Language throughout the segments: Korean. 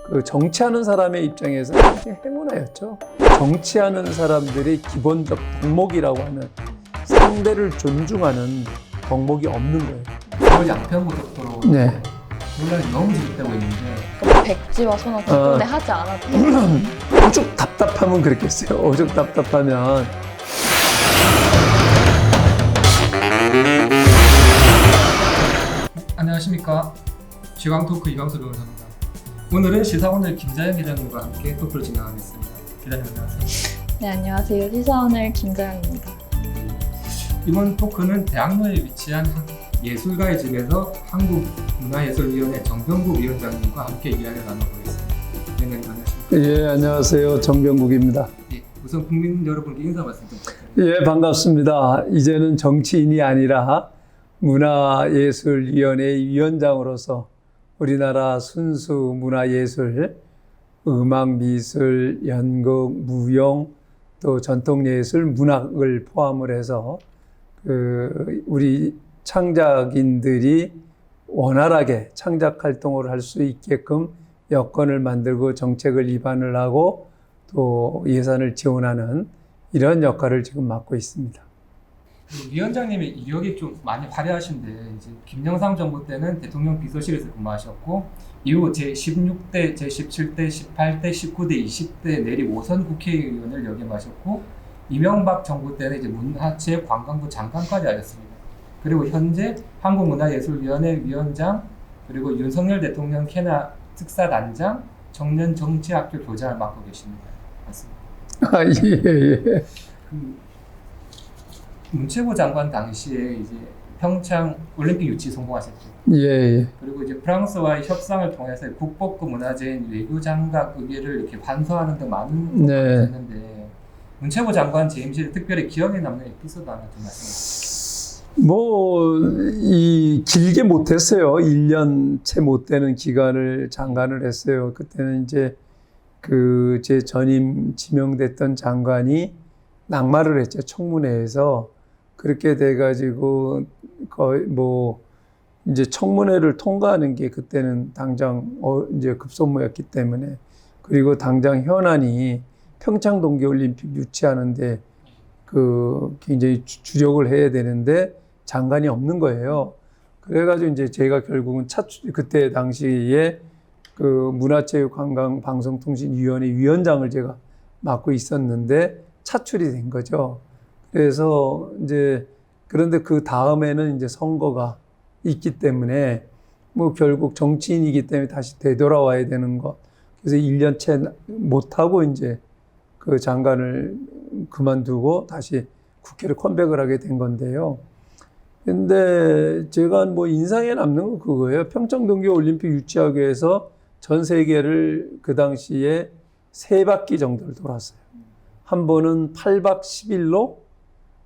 그 정치하는 사람의 입장에서 굉장히 행운아였죠. 정치하는 사람들의 기본적 덕목이라고 하는 상대를 존중하는 덕목이 없는 거예요. 서울 양평고속도로 네. 논란이 너무 지속되고 있는데 백지와 소나 때문에 하지 않아도 돼요. 오죽 답답하면 그랬겠어요. 오죽 답답하면. 안녕하십니까. 지광토크 이광수 변호사입니다. 오늘은 시사오늘 김자연 기자님과 함께 토크를 진행하겠습니다. 기자님 안녕하세요. 네, 안녕하세요. 시사오늘 김자연입니다. 이번 토크는 대학로에 위치한 예술가의 집에서 한국문화예술위원회 정병국 위원장님과 함께 이야기를 나눠보겠습니다. 위원장님 안녕하십니까. 예, 안녕하세요. 정병국입니다. 예, 우선 국민 여러분께 인사 말씀 좀 부탁드립니다. 예, 반갑습니다. 이제는 정치인이 아니라 문화예술위원회 위원장으로서 우리나라 순수 문화예술, 음악, 미술, 연극, 무용, 또 전통예술, 문학을 포함을 해서 우리 창작인들이 원활하게 창작 활동을 할 수 있게끔 여건을 만들고 정책을 입안을 하고 또 예산을 지원하는 이런 역할을 지금 맡고 있습니다. 위원장님의 이력이 좀 많이 화려하신데 이제 김영삼 정부 때는 대통령 비서실에서 근무하셨고 이후 제16대, 제17대, 18대, 19대, 20대 내리 5선 국회의원을 역임하셨고 이명박 정부 때는 이제 문화체 관광부 장관까지 하셨습니다. 그리고 현재 한국문화예술위원회 위원장 그리고 윤석열 대통령 캐나 특사단장 청년정치학교 교장을 맡고 계십니다. 맞습니다. 예. 문체부 장관 당시에 이제 평창 올림픽 유치 성공하셨죠. 예. 그리고 이제 프랑스와의 협상을 통해서 국보급 문화재인 외교장각 의회를 이렇게 환수하는 등 많은 네. 것을 했는데 문체부 장관 재임 시에 특별히 기억에 남는 에피소드 하나 좀 말씀해 주세요. 길게 못했어요. 1년 채 못 되는 기간을 장관을 했어요. 그때는 이제 제 전임 지명됐던 장관이 낙마를 했죠. 청문회에서. 그렇게 돼가지고 거의 이제 청문회를 통과하는 게 그때는 당장 이제 급선무였기 때문에 그리고 당장 현안이 평창 동계올림픽 유치하는데 굉장히 주력을 해야 되는데 장관이 없는 거예요. 그래가지고 이제 제가 결국은 그때 당시에 문화체육관광방송통신위원회 위원장을 제가 맡고 있었는데 차출이 된 거죠. 그래서 이제 그런데 그 다음에는 이제 선거가 있기 때문에 결국 정치인이기 때문에 다시 되돌아와야 되는 것. 그래서 1년 채 못하고 이제 그 장관을 그만두고 다시 국회를 컴백을 하게 된 건데요. 근데 제가 인상에 남는 건 그거예요. 평창 동계올림픽 유치하기 위해서 전 세계를 그 당시에 3바퀴 정도를 돌았어요. 한 번은 8박 10일로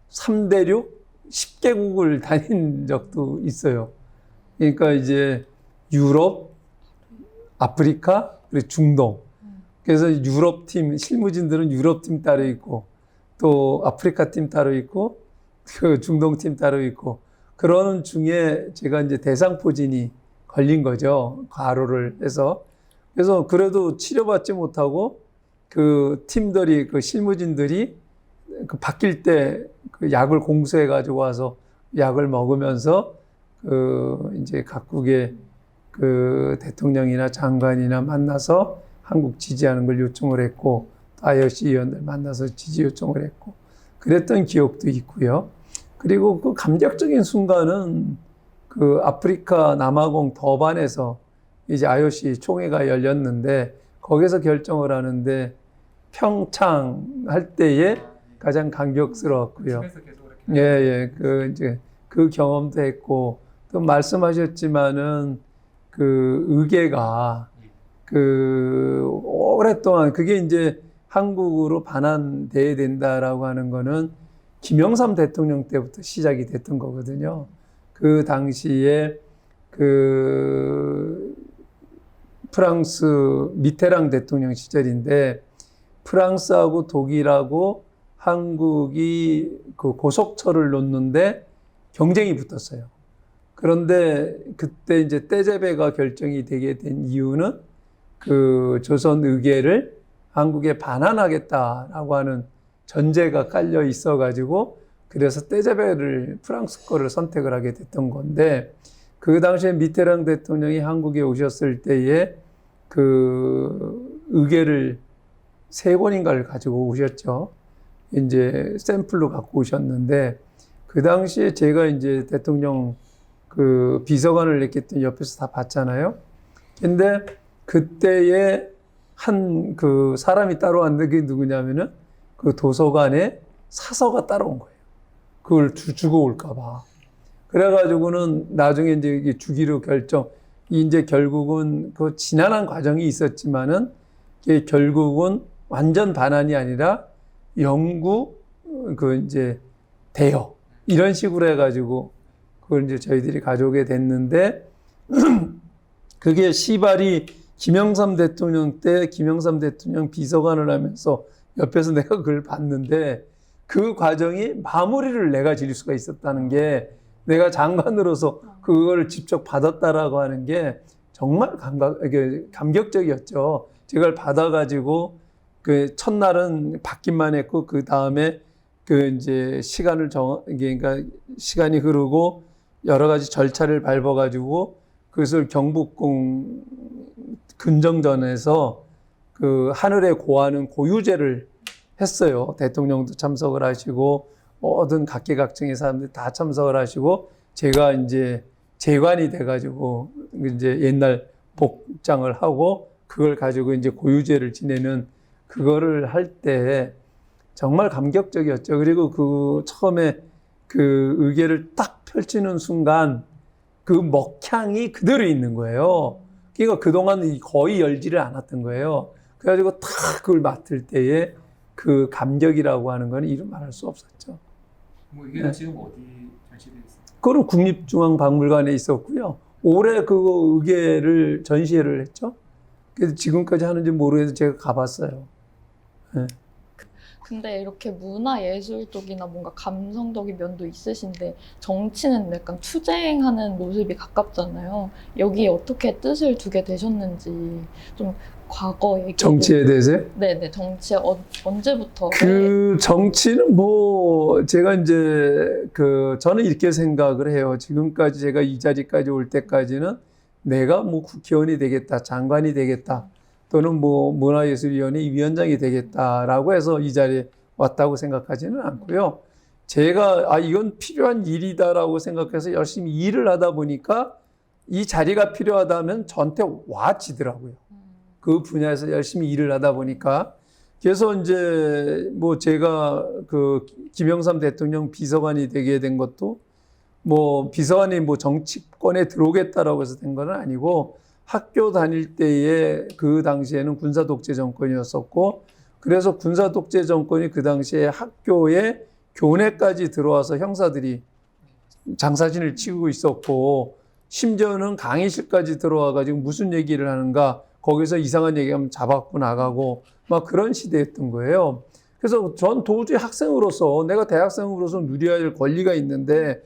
3대륙 10개국을 다닌 적도 있어요. 그러니까 이제 유럽, 아프리카, 그리고 중동. 그래서 유럽 팀, 실무진들은 유럽 팀 따로 있고, 또 아프리카 팀 따로 있고, 중동 팀 따로 있고, 그러는 중에 제가 이제 대상포진이 걸린 거죠. 과로를 해서. 그래서 그래도 치료받지 못하고, 팀들이, 실무진들이 바뀔 때 약을 공수해 가지고 와서 약을 먹으면서 이제 각국의 대통령이나 장관이나 만나서 한국 지지하는 걸 요청을 했고, IOC 위원들 만나서 지지 요청을 했고, 그랬던 기억도 있고요. 그리고 그 감격적인 순간은 아프리카 남아공 더반에서 이제 IOC 총회가 열렸는데, 거기서 결정을 하는데, 평창 할 때에 가장 감격스러웠고요. 예. 그 경험도 했고, 또 말씀하셨지만은 의계가 오랫동안 그게 이제 한국으로 반환돼야 된다라고 하는 거는 김영삼 대통령 때부터 시작이 됐던 거거든요. 그 당시에 프랑스 미테랑 대통령 시절인데 프랑스하고 독일하고 한국이 고속철을 놓는데 경쟁이 붙었어요. 그런데 그때 이제 떼제베가 결정이 되게 된 이유는 그 조선 의계를 한국에 반환하겠다라고 하는 전제가 깔려 있어가지고 그래서 떼제베를 프랑스 거를 선택을 하게 됐던 건데 그 당시에 미테랑 대통령이 한국에 오셨을 때에 그 의계를 3권인가를 가지고 오셨죠. 이제 샘플로 갖고 오셨는데 그 당시에 제가 이제 대통령 그 비서관을 했기 옆에서 다 봤잖아요. 근데 그때에 한 그 사람이 따로 왔는데 그게 누구냐면은 그 도서관에 사서가 따라온 거예요. 그걸 주고 올까봐. 그래가지고는 나중에 이제 이게 주기로 이제 결국은 그 지난한 과정이 있었지만은 이게 결국은 완전 반환이 아니라 영구 그 이제 대여 이런 식으로 해가지고 그걸 이제 저희들이 가져오게 됐는데 그게 시발이 김영삼 대통령 때 김영삼 대통령 비서관을 하면서 옆에서 내가 그걸 봤는데 그 과정이 마무리를 내가 지을 수가 있었다는 게 내가 장관으로서 그걸 직접 받았다라고 하는 게 정말 감격적이었죠. 제가 받아가지고 그 첫날은 받기만 했고 그 다음에 그 이제 그러니까 시간이 흐르고 여러 가지 절차를 밟아가지고 그것을 경복궁 근정전에서 그 하늘에 고하는 고유제를 했어요. 대통령도 참석을 하시고 모든 각계각층의 사람들 다 참석을 하시고 제가 이제 재관이 돼가지고 이제 옛날 복장을 하고 그걸 가지고 이제 고유제를 지내는 그거를 할 때 정말 감격적이었죠. 그리고 그 처음에 그 의계를 딱 펼치는 순간 그 먹향이 그대로 있는 거예요. 그러니까 그동안 거의 열지를 않았던 거예요. 그래가지고 탁 그걸 맡을 때에 그 감격이라고 하는 건 이루 말할 수 없었죠. 뭐 이게 지금 어디 전시되어 있어요? 그건 국립중앙박물관에 있었고요. 올해 그 의계를 전시회를 했죠. 그래서 지금까지 하는지 모르겠는데 제가 가봤어요. 네. 근데 이렇게 문화예술 쪽이나 뭔가 감성적인 면도 있으신데 정치는 약간 투쟁하는 모습이 가깝잖아요. 여기에 어떻게 뜻을 두게 되셨는지 좀 과거 얘기. 정치에 대해서요? 네네, 정치 언제부터? 그 정치는 뭐 제가 이제 저는 이렇게 생각을 해요. 지금까지 제가 이 자리까지 올 때까지는 내가 뭐 국회의원이 되겠다, 장관이 되겠다, 또는 뭐 문화예술위원회 위원장이 되겠다라고 해서 이 자리에 왔다고 생각하지는 않고요. 제가 이건 필요한 일이다라고 생각해서 열심히 일을 하다 보니까 이 자리가 필요하다면 저한테 와지더라고요. 그 분야에서 열심히 일을 하다 보니까. 그래서 이제 뭐 제가 그 김영삼 대통령 비서관이 되게 된 것도 뭐 비서관이 뭐 정치권에 들어오겠다라고 해서 된 건 아니고 학교 다닐 때에 그 당시에는 군사 독재 정권이었었고 그래서 군사 독재 정권이 그 당시에 학교에 교내까지 들어와서 형사들이 장사진을 치고 있었고 심지어는 강의실까지 들어와 가지고 무슨 얘기를 하는가 거기서 이상한 얘기하면 잡아갖고 나가고 막 그런 시대였던 거예요. 그래서 전 도저히 학생으로서 내가 대학생으로서 누려야 할 권리가 있는데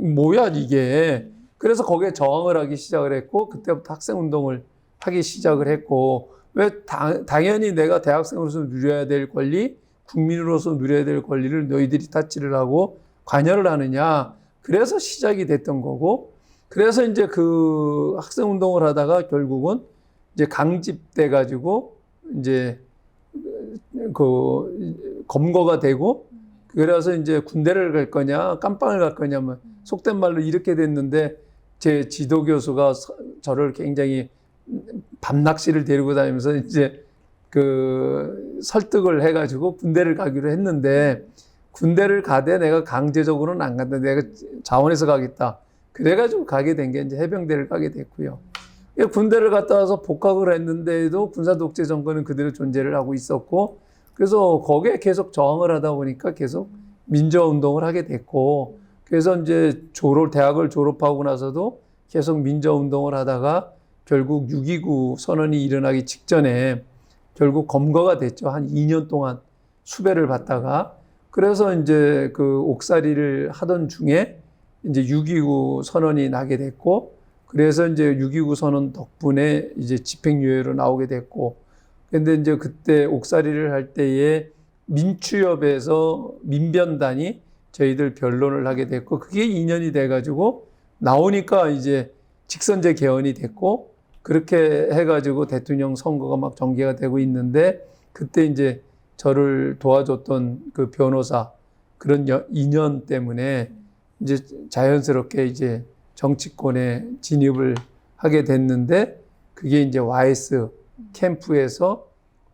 뭐야 이게. 그래서 거기에 저항을 하기 시작을 했고 그때부터 학생운동을 하기 시작을 했고 왜 당연히 내가 대학생으로서 누려야 될 권리, 국민으로서 누려야 될 권리를 너희들이 타치를 하고 관여를 하느냐. 그래서 시작이 됐던 거고 그래서 이제 그 학생운동을 하다가 결국은 이제 강집돼 가지고 이제 그 검거가 되고 그래서 이제 군대를 갈 거냐 깜빵을 갈 거냐 뭐 속된 말로 이렇게 됐는데 제 지도 교수가 저를 굉장히 밤낚시를 데리고 다니면서 이제 그 설득을 해가지고 군대를 가기로 했는데 군대를 가되 내가 강제적으로는 안 간다. 내가 자원해서 가겠다. 그래가지고 가게 된 게 이제 해병대를 가게 됐고요. 군대를 갔다 와서 복학을 했는데도 군사 독재 정권은 그대로 존재를 하고 있었고 그래서 거기에 계속 저항을 하다 보니까 계속 민주화 운동을 하게 됐고 그래서 이제 대학을 졸업하고 나서도 계속 민주화 운동을 하다가 결국 6.29 선언이 일어나기 직전에 결국 검거가 됐죠. 한 2년 동안 수배를 받다가 그래서 이제 그 옥살이를 하던 중에 이제 6.29 선언이 나게 됐고 그래서 이제 6.29 선언 덕분에 이제 집행유예로 나오게 됐고, 근데 이제 그때 옥살이를 할 때에 민추협에서 민변단이 저희들 변론을 하게 됐고, 그게 2년이 돼가지고 나오니까 이제 직선제 개헌이 됐고, 그렇게 해가지고 대통령 선거가 막 전개가 되고 있는데, 그때 이제 저를 도와줬던 그 변호사 그런 인연 때문에 이제 자연스럽게 이제 정치권에 진입을 하게 됐는데, 그게 이제 YS 캠프에서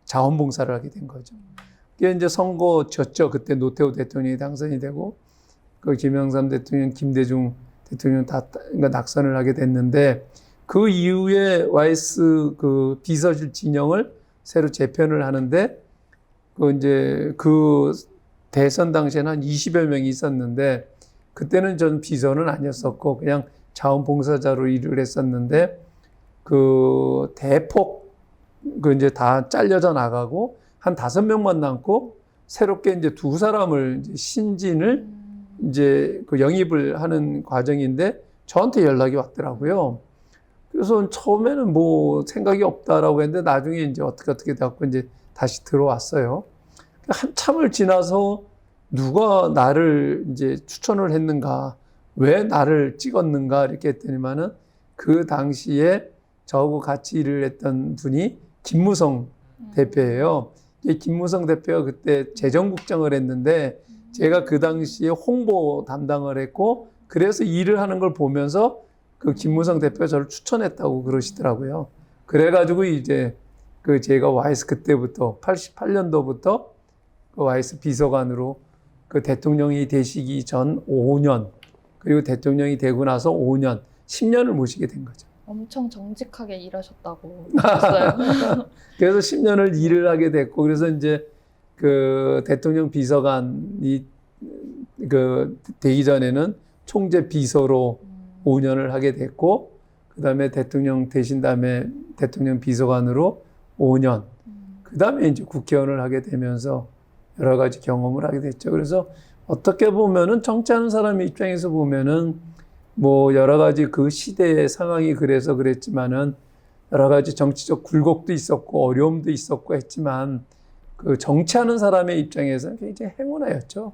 자원봉사를 하게 된 거죠. 그게 이제 선거 졌죠. 그때 노태우 대통령이 당선이 되고, 그 김영삼 대통령, 김대중 대통령 다 그러니까 낙선을 하게 됐는데, 그 이후에 YS 그 비서실 진영을 새로 재편을 하는데, 그 이제 그 대선 당시에는 한 20여 명이 있었는데, 그때는 전 비서는 아니었었고 그냥 자원봉사자로 일을 했었는데, 그 대폭 그 이제 다 잘려져 나가고 한 5명만 남고 새롭게 이제 2사람을 이제 신진을 이제 그 영입을 하는 과정인데 저한테 연락이 왔더라고요. 그래서 처음에는 뭐 생각이 없다라고 했는데 나중에 이제 어떻게 돼갖고 이제 다시 들어왔어요. 한참을 지나서 누가 나를 이제 추천을 했는가, 왜 나를 찍었는가 이렇게 했더니만은 그 당시에 저하고 같이 일을 했던 분이 김무성 대표예요. 이 김무성 대표가 그때 재정국장을 했는데 제가 그 당시에 홍보 담당을 했고, 그래서 일을 하는 걸 보면서 그 김무성 대표가 저를 추천했다고 그러시더라고요. 그래가지고 이제 그 제가 YS 그때부터 88년도부터 그 YS 비서관으로 그 대통령이 되시기 전 5년, 그리고 대통령이 되고 나서 5년, 10년을 모시게 된 거죠. 엄청 정직하게 일하셨다고 들었어요. 그래서 10년을 일을 하게 됐고, 그래서 이제 그 대통령 비서관이 그 되기 전에는 총재 비서로 5년을 하게 됐고, 그 다음에 대통령 되신 다음에 대통령 비서관으로 5년, 그 다음에 이제 국회의원을 하게 되면서 여러 가지 경험을 하게 됐죠. 그래서 어떻게 보면은 정치하는 사람의 입장에서 보면은 뭐 여러 가지 그 시대의 상황이 그래서 그랬지만은 여러 가지 정치적 굴곡도 있었고 어려움도 있었고 했지만 그 정치하는 사람의 입장에서는 굉장히 행운아였죠.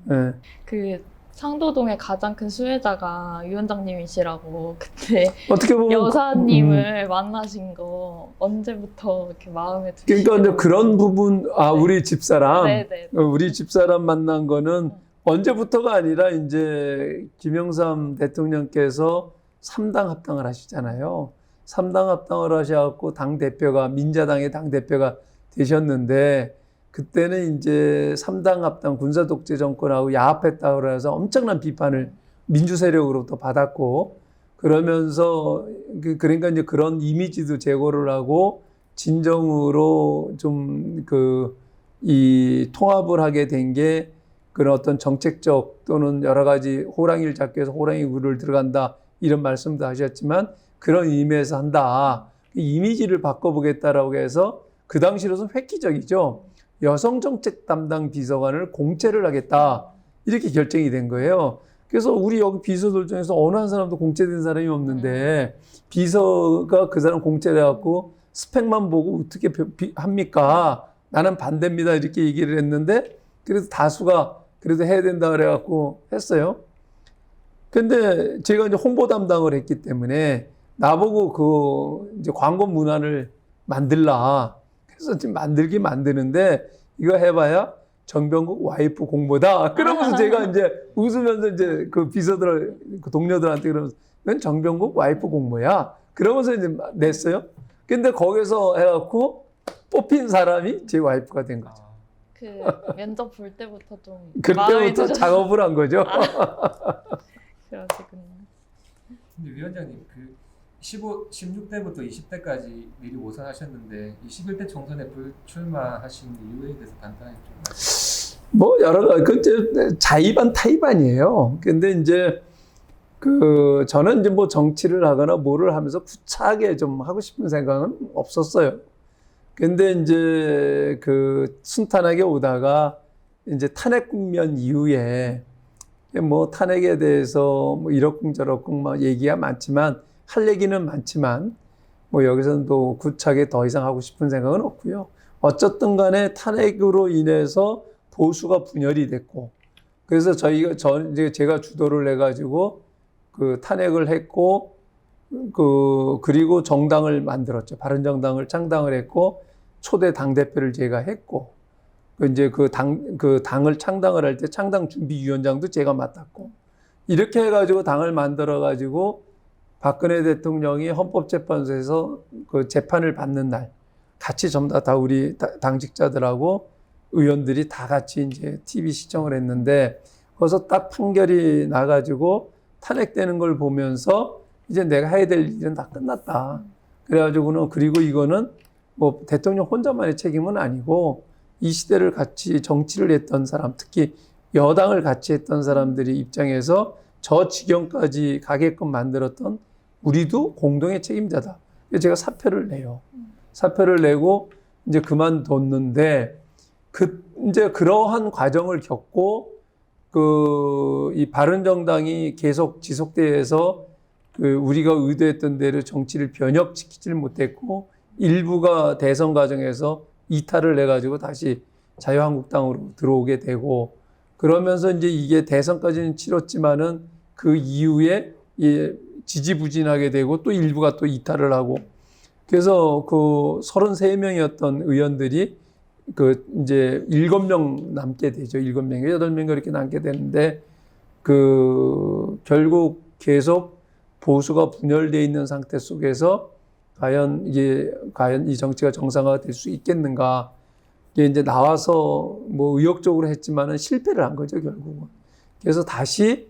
네. 그 상도동의 가장 큰 수혜자가 위원장님이시라고 그때 어떻게 보면 여사님을 만나신 거 언제부터 이렇게 마음에 드시죠? 그러니까 이제 그런 부분, 네. 우리 집사람, 네네. 우리 집사람 만난 거는 언제부터가 아니라 이제 김영삼 대통령께서 3당 합당을 하시잖아요. 3당 합당을 하셔갖고 당대표가, 민자당의 당대표가 되셨는데, 그때는 이제 3당 합당 군사독재 정권하고 야합했다고 해서 엄청난 비판을 민주 세력으로부터 받았고, 그러면서 그러니까 이제 그런 이미지도 제거를 하고 진정으로 좀 이 통합을 하게 된 게 그런 어떤 정책적 또는 여러 가지 호랑이를 잡기 위해서 호랑이 굴을 들어간다 이런 말씀도 하셨지만 그런 의미에서 한다. 이미지를 바꿔보겠다라고 해서 그 당시로서는 획기적이죠. 여성 정책 담당 비서관을 공채를 하겠다. 이렇게 결정이 된 거예요. 그래서 우리 여기 비서들 중에서 어느 한 사람도 공채된 사람이 없는데 비서가 그 사람 공채를 해갖고 스펙만 보고 어떻게 합니까? 나는 반대입니다. 이렇게 얘기를 했는데 그래서 다수가 그래도 해야 된다 그래갖고 했어요. 근데 제가 이제 홍보 담당을 했기 때문에 나보고 그 이제 광고 문안을 만들라. 그래서 지금 만드는데 이거 해봐야 정병국 와이프 공모다. 그러면서 제가 이제 웃으면서 이제 그 비서들, 그 동료들한테 그러면서 이건 정병국 와이프 공모야. 그러면서 이제 냈어요. 근데 거기서 해갖고 뽑힌 사람이 제 와이프가 된 거죠. 그 면접 볼 때부터 좀 그때부터 작업을 한 거죠. 그러시군요. 근데 위원장님 16대부터 20대까지 미리 오선하셨는데 21대 총선에 불출마하신 이유에 대해서 간단하게 좀 말씀해 주세요. 뭐 여러 가지 그 자의반 타의반이에요. 근데 이제 저는 이제 뭐 정치를 하거나 뭐를 하면서 구차하게 좀 하고 싶은 생각은 없었어요. 근데 이제 순탄하게 오다가 이제 탄핵 국면 이후에 뭐 탄핵에 대해서 뭐 이러쿵저러쿵 막 얘기가 많지만 할 얘기는 많지만 뭐 여기서는 또 구차하게 더 이상 하고 싶은 생각은 없고요. 어쨌든 간에 탄핵으로 인해서 보수가 분열이 됐고, 그래서 이제 제가 주도를 해가지고 그 탄핵을 했고, 그리고 정당을 만들었죠. 바른정당을 창당을 했고, 초대 당대표를 제가 했고, 이제 그 당을 창당을 할 때 창당 준비위원장도 제가 맡았고, 이렇게 해가지고 당을 만들어가지고 박근혜 대통령이 헌법재판소에서 그 재판을 받는 날, 같이 전부 다 우리 당직자들하고 의원들이 다 같이 이제 TV 시청을 했는데, 거기서 딱 판결이 나가지고 탄핵되는 걸 보면서 이제 내가 해야 될 일은 다 끝났다. 그래가지고는, 그리고 이거는 뭐 대통령 혼자만의 책임은 아니고 이 시대를 같이 정치를 했던 사람, 특히 여당을 같이 했던 사람들이 입장에서 저 지경까지 가게끔 만들었던 우리도 공동의 책임자다. 그래서 제가 사표를 내요. 사표를 내고 이제 그만뒀는데, 이제 그러한 과정을 겪고 이 바른정당이 계속 지속돼서 우리가 의도했던 대로 정치를 변혁시키질 못했고, 일부가 대선 과정에서 이탈을 해가지고 다시 자유한국당으로 들어오게 되고, 그러면서 이제 이게 대선까지는 치렀지만은 그 이후에 지지부진하게 되고 또 일부가 또 이탈을 하고, 그래서 그 33명이었던 의원들이 이제 7명 남게 되죠. 7명, 8명 이렇게 남게 되는데, 결국 계속 보수가 분열되어 있는 상태 속에서 과연 이 정치가 정상화가 될 수 있겠는가. 이게 이제 나와서 뭐 의욕적으로 했지만은 실패를 한 거죠, 결국은. 그래서 다시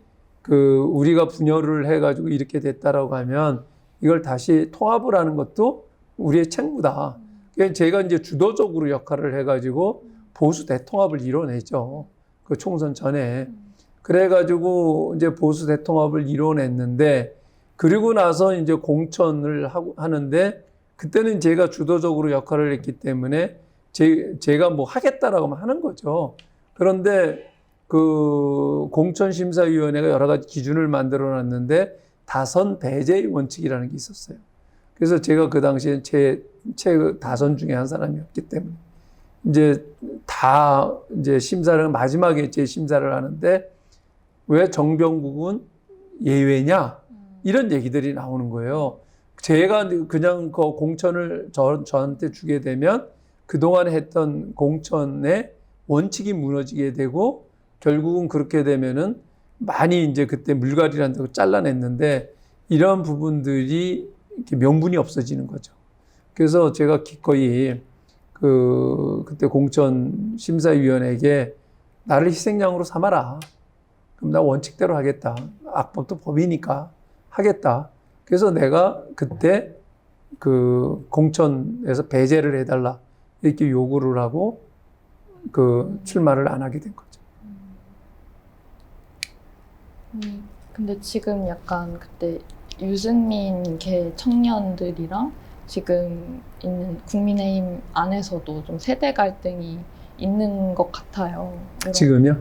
우리가 분열을 해가지고 이렇게 됐다라고 하면 이걸 다시 통합을 하는 것도 우리의 책무다. 그러니까 제가 이제 주도적으로 역할을 해가지고 보수 대통합을 이뤄내죠. 그 총선 전에. 그래가지고 이제 보수 대통합을 이뤄냈는데, 그리고 나서 이제 공천을 하는데, 그때는 제가 주도적으로 역할을 했기 때문에 제가 뭐 하겠다라고 하는 거죠. 그런데 공천심사위원회가 여러 가지 기준을 만들어 놨는데 다선 배제 원칙이라는 게 있었어요. 그래서 제가 그 당시에 제 다선 중에 한 사람이었기 때문에 이제 마지막에 심사를 하는데, 왜 정병국은 예외냐? 이런 얘기들이 나오는 거예요. 제가 그냥 그 공천을 저한테 주게 되면 그동안 했던 공천의 원칙이 무너지게 되고, 결국은 그렇게 되면은 많이 이제 그때 물갈이란다고 잘라냈는데, 이런 부분들이 이렇게 명분이 없어지는 거죠. 그래서 제가 기꺼이 그때 공천심사위원회에게 나를 희생양으로 삼아라. 그럼 나 원칙대로 하겠다. 악법도 법이니까 하겠다. 그래서 내가 그때 공천에서 배제를 해달라. 이렇게 요구를 하고 출마를 안 하게 된 거죠. 근데 지금 약간 그때 유승민 계 청년들이랑 지금 있는 국민의힘 안에서도 좀 세대 갈등이 있는 것 같아요. 지금요?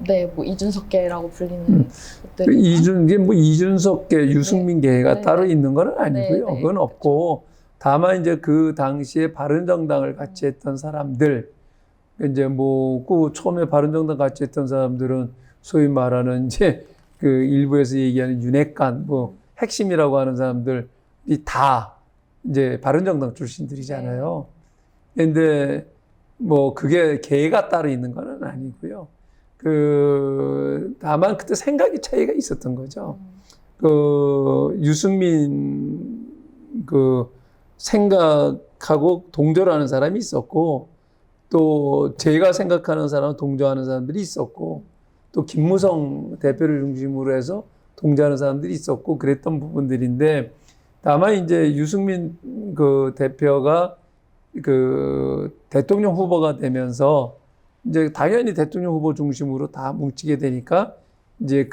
네, 뭐 이준석계라고 불리는 것들. 이게 뭐 이준석계, 유승민계가 네. 따로 있는 건 아니고요. 네. 그건 없고, 다만 이제 그 당시에 바른정당을 같이 했던 사람들, 이제 처음에 바른정당 같이 했던 사람들은 소위 말하는 이제 일부에서 얘기하는 윤핵관, 핵심이라고 하는 사람들이 다 이제 바른정당 출신들이잖아요. 근데 그게 계가 따로 있는 건 아니고요. 다만 그때 생각이 차이가 있었던 거죠. 유승민 생각하고 동조를 하는 사람이 있었고, 또 제가 생각하는 사람은 동조하는 사람들이 있었고, 또 김무성 대표를 중심으로 해서 동조하는 사람들이 있었고, 그랬던 부분들인데, 다만 이제 유승민 대표가 대통령 후보가 되면서 이제 당연히 대통령 후보 중심으로 다 뭉치게 되니까, 이제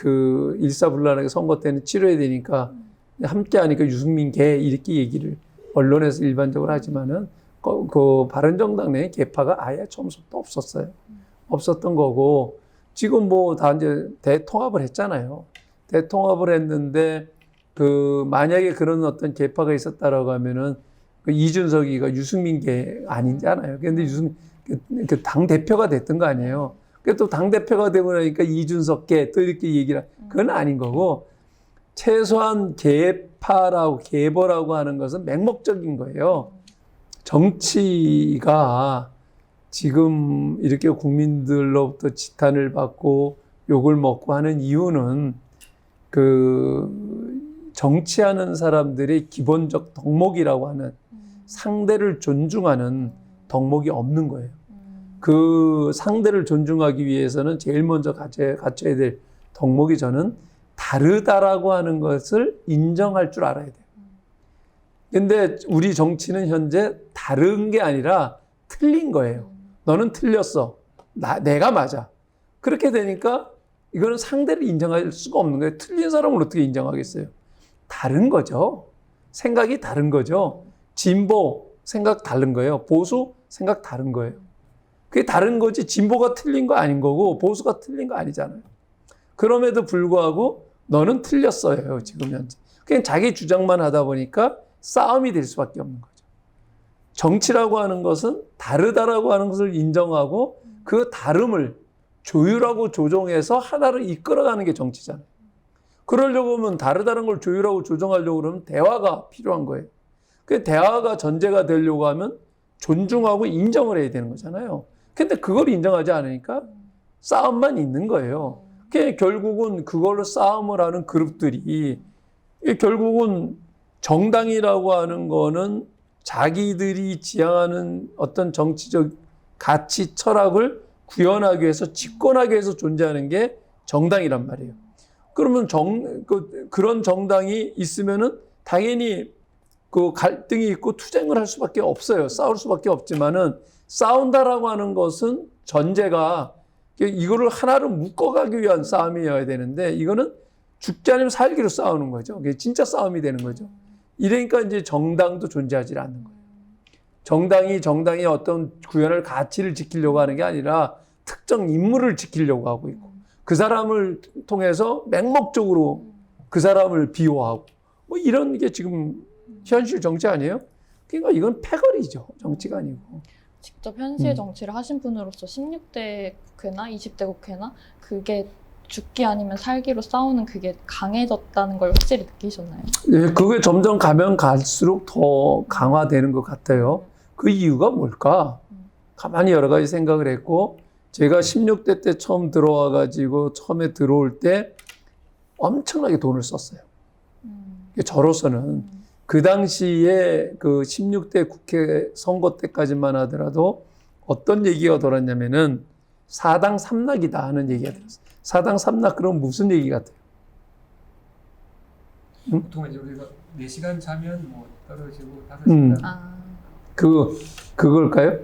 일사불란하게 선거 때는 치러야 되니까 함께 하니까 유승민계 이렇게 얘기를 언론에서 일반적으로 하지만은 바른정당 내에 계파가 아예 처음부터 없었어요. 없었던 거고, 지금 다 이제 대통합을 했잖아요. 대통합을 했는데 그 만약에 그런 어떤 계파가 있었다라고 하면은 그 이준석이가 유승민계 아니잖아요. 근데 그 당 대표가 됐던 거 아니에요. 또 당 대표가 되고 나니까 이준석계 또 이렇게 얘기를 그건 아닌 거고 최소한 계보라고 하는 것은 맹목적인 거예요. 정치가 지금 이렇게 국민들로부터 지탄을 받고 욕을 먹고 하는 이유는 그 정치하는 사람들의 기본적 덕목이라고 하는 상대를 존중하는 덕목이 없는 거예요. 그 상대를 존중하기 위해서는 제일 먼저 갖춰야 될 덕목이 저는 다르다라고 하는 것을 인정할 줄 알아야 돼요. 근데 우리 정치는 현재 다른 게 아니라 틀린 거예요. 너는 틀렸어. 내가 맞아. 그렇게 되니까 이거는 상대를 인정할 수가 없는 거예요. 틀린 사람을 어떻게 인정하겠어요? 다른 거죠. 생각이 다른 거죠. 진보 생각 다른 거예요. 보수 생각 다른 거예요. 그게 다른 거지 진보가 틀린 거 아닌 거고 보수가 틀린 거 아니잖아요. 그럼에도 불구하고 너는 틀렸어요. 지금 현재. 그냥 자기 주장만 하다 보니까 싸움이 될 수밖에 없는 거죠. 정치라고 하는 것은 다르다라고 하는 것을 인정하고 그 다름을 조율하고 조정해서 하나를 이끌어가는 게 정치잖아요. 그러려고 하면 다르다는 걸 조율하고 조정하려고 그러면 대화가 필요한 거예요. 그 대화가 전제가 되려고 하면 존중하고 인정을 해야 되는 거잖아요. 근데 그걸 인정하지 않으니까 싸움만 있는 거예요. 결국은 그걸로 싸움을 하는 그룹들이 결국은 정당이라고 하는 거는 자기들이 지향하는 어떤 정치적 가치, 철학을 구현하기 위해서 집권하기 위해서 존재하는 게 정당이란 말이에요. 그러면 그런 정당이 있으면은 당연히 그 갈등이 있고 투쟁을 할 수밖에 없어요. 싸울 수밖에 없지만은 싸운다라고 하는 것은 전제가 이거를 하나로 묶어가기 위한 싸움이어야 되는데 이거는 죽지 않으면 살기로 싸우는 거죠. 그게 진짜 싸움이 되는 거죠. 이러니까 이제 정당도 존재하지 않는 거예요. 정당이 어떤 구현할 가치를 지키려고 하는 게 아니라 특정 인물을 지키려고 하고 있고 그 사람을 통해서 맹목적으로 그 사람을 비호하고 뭐 이런 게 지금 현실 정치 아니에요? 그러니까 이건 패거리죠. 정치가 아니고. 직접 현실 정치를 하신 분으로서 16대 국회나 20대 국회나 그게 죽기 아니면 살기로 싸우는 그게 강해졌다는 걸 확실히 느끼셨나요? 네, 그게 점점 가면 갈수록 더 강화되는 것 같아요. 그 이유가 뭘까? 가만히 여러 가지 생각을 했고 제가 16대 때 처음 들어와가지고 처음에 들어올 때 엄청나게 돈을 썼어요. 저로서는 그 당시에 그 16대 국회 선거 때까지만 하더라도 어떤 얘기가 돌았냐면은 사당 삼락이다 하는 얘기가 들었어요. 사당 삼락 그럼 무슨 얘기 같아요? 응? 보통 이제 우리가 4시간 자면 뭐 떨어지고 5시간. 그걸까요?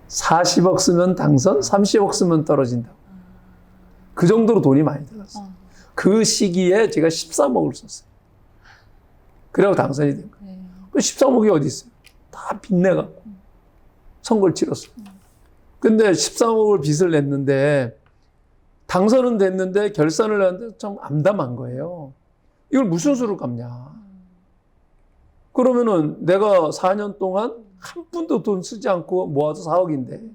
40억 쓰면 당선, 30억 쓰면 떨어진다. 그 정도로 돈이 많이 들었어요. 그 시기에 제가 13억을 썼어요. 그래고 당선이 된 거예요. 그 13억이 어디 있어요? 다 빚내갖고 선거를 치렀어요. 근데 13억을 빚을 냈는데 당선은 됐는데 결산을 하는데 좀 암담한 거예요. 이걸 무슨 수로 갚냐. 그러면은 내가 4년 동안 한 푼도 돈 쓰지 않고 모아서 4억인데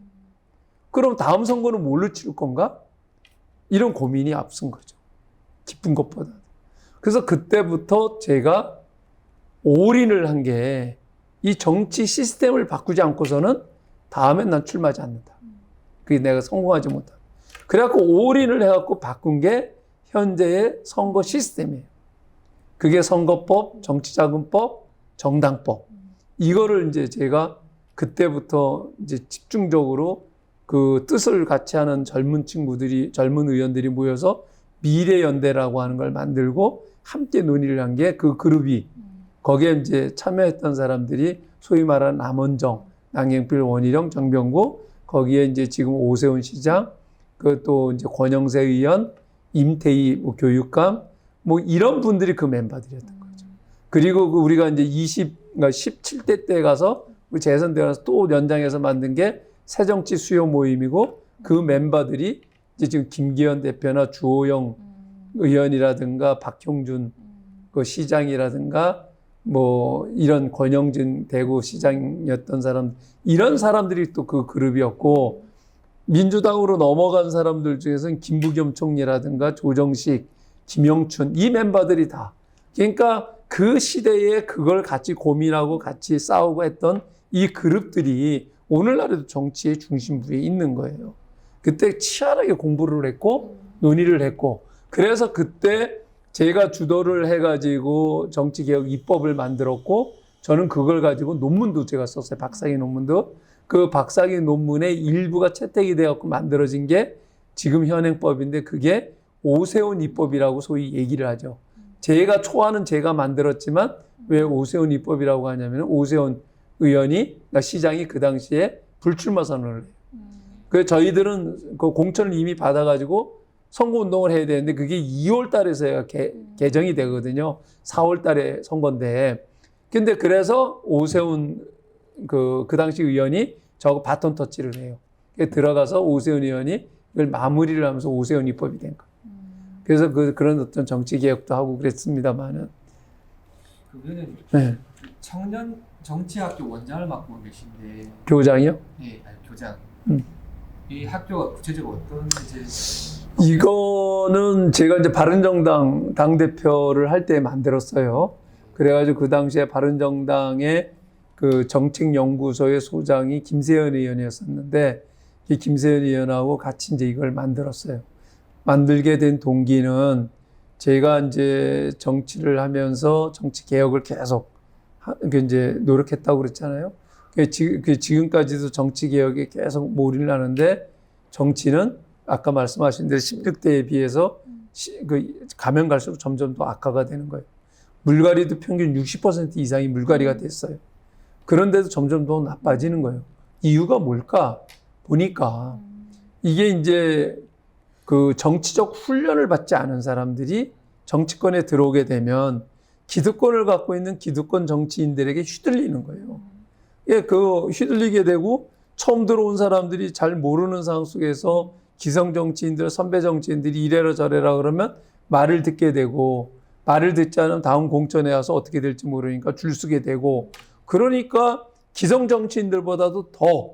그럼 다음 선거는 뭘로 치를 건가? 이런 고민이 앞선 거죠. 기쁜 것보다. 그래서 그때부터 제가 올인을 한 게 이 정치 시스템을 바꾸지 않고서는 다음엔 난 출마하지 않는다. 그게 내가 성공하지 못한다. 그래갖고 올인을 해갖고 바꾼 게 현재의 선거 시스템이에요. 그게 선거법, 정치자금법, 정당법. 이거를 이제 제가 그때부터 이제 집중적으로 그 뜻을 같이 하는 젊은 의원들이 모여서 미래연대라고 하는 걸 만들고 함께 논의를 한 게 그 그룹이 거기에 이제 참여했던 사람들이 소위 말하는 남원정, 남경필, 원희룡, 정병구, 거기에 이제 지금 오세훈 시장, 그 또 이제 권영세 의원, 임태희 뭐 교육감, 뭐 이런 분들이 그 멤버들이었던 거죠. 그리고 우리가 이제 17대 때 가서 재선되어서 또 연장해서 만든 게 새정치 수요 모임이고 그 멤버들이 이제 지금 김기현 대표나 주호영 의원이라든가 박형준 그 시장이라든가 뭐 이런 권영진 대구 시장이었던 사람, 이런 사람들이 또 그 그룹이었고, 민주당으로 넘어간 사람들 중에서는 김부겸 총리라든가 조정식, 김영춘, 이 멤버들이 다. 그러니까 그 시대에 그걸 같이 고민하고 같이 싸우고 했던 이 그룹들이 오늘날에도 정치의 중심부에 있는 거예요. 그때 치열하게 공부를 했고 논의를 했고, 그래서 그때 제가 주도를 해가지고 정치개혁 입법을 만들었고, 저는 그걸 가지고 논문도 제가 썼어요. 박사기 논문도. 그 박사기 논문의 일부가 채택이 되었고 만들어진 게 지금 현행법인데, 그게 오세훈 입법이라고 소위 얘기를 하죠. 제가 초안은 제가 만들었지만 왜 오세훈 입법이라고 하냐면, 오세훈 의원이, 그러니까 시장이 그 당시에 불출마 선언을 해요. 그래서 저희들은 그 공천을 이미 받아가지고 선거운동을 해야 되는데, 그게 2월 달에서야 개정이 되거든요. 4월 달에 선거인데. 근데 그래서 오세훈 그 당시 의원이 저거 바톤 터치를 해요. 들어가서 오세훈 의원이 이걸 마무리를 하면서 오세훈 입법이 된 거예요. 그래서 그런 어떤 정치 개혁도 하고 그랬습니다만은. 그 의원님, 네. 청년 정치학교 원장을 맡고 계신데. 교장이요? 예, 아니, 교장. 음. 이 학교가 구체적으로 어떤 이제. 이거는 제가 이제 바른정당 당대표를 할 때 만들었어요. 그래가지고 그 당시에 바른정당의 그 정책연구소의 소장이 김세현 의원이었었는데, 이 김세현 의원하고 같이 이제 이걸 만들었어요. 만들게 된 동기는 제가 이제 정치를 하면서 정치 개혁을 계속 이제 노력했다고 그랬잖아요. 지금까지도 정치 개혁에 계속 몰입을 하는데, 정치는 아까 말씀하신 대로 16대에 비해서 가면 갈수록 점점 더 악화가 되는 거예요. 물갈이도 평균 60% 이상이 물갈이가 됐어요. 그런데도 점점 더 나빠지는 거예요. 이유가 뭘까? 보니까 이게 이제 그 정치적 훈련을 받지 않은 사람들이 정치권에 들어오게 되면 기득권을 갖고 있는 기득권 정치인들에게 휘둘리는 거예요. 예, 그 휘둘리게 되고, 처음 들어온 사람들이 잘 모르는 상황 속에서 기성 정치인들, 선배 정치인들이 이래라 저래라 그러면 말을 듣게 되고, 말을 듣지 않으면 다음 공천에 와서 어떻게 될지 모르니까 줄 서게 되고, 그러니까 기성 정치인들보다도 더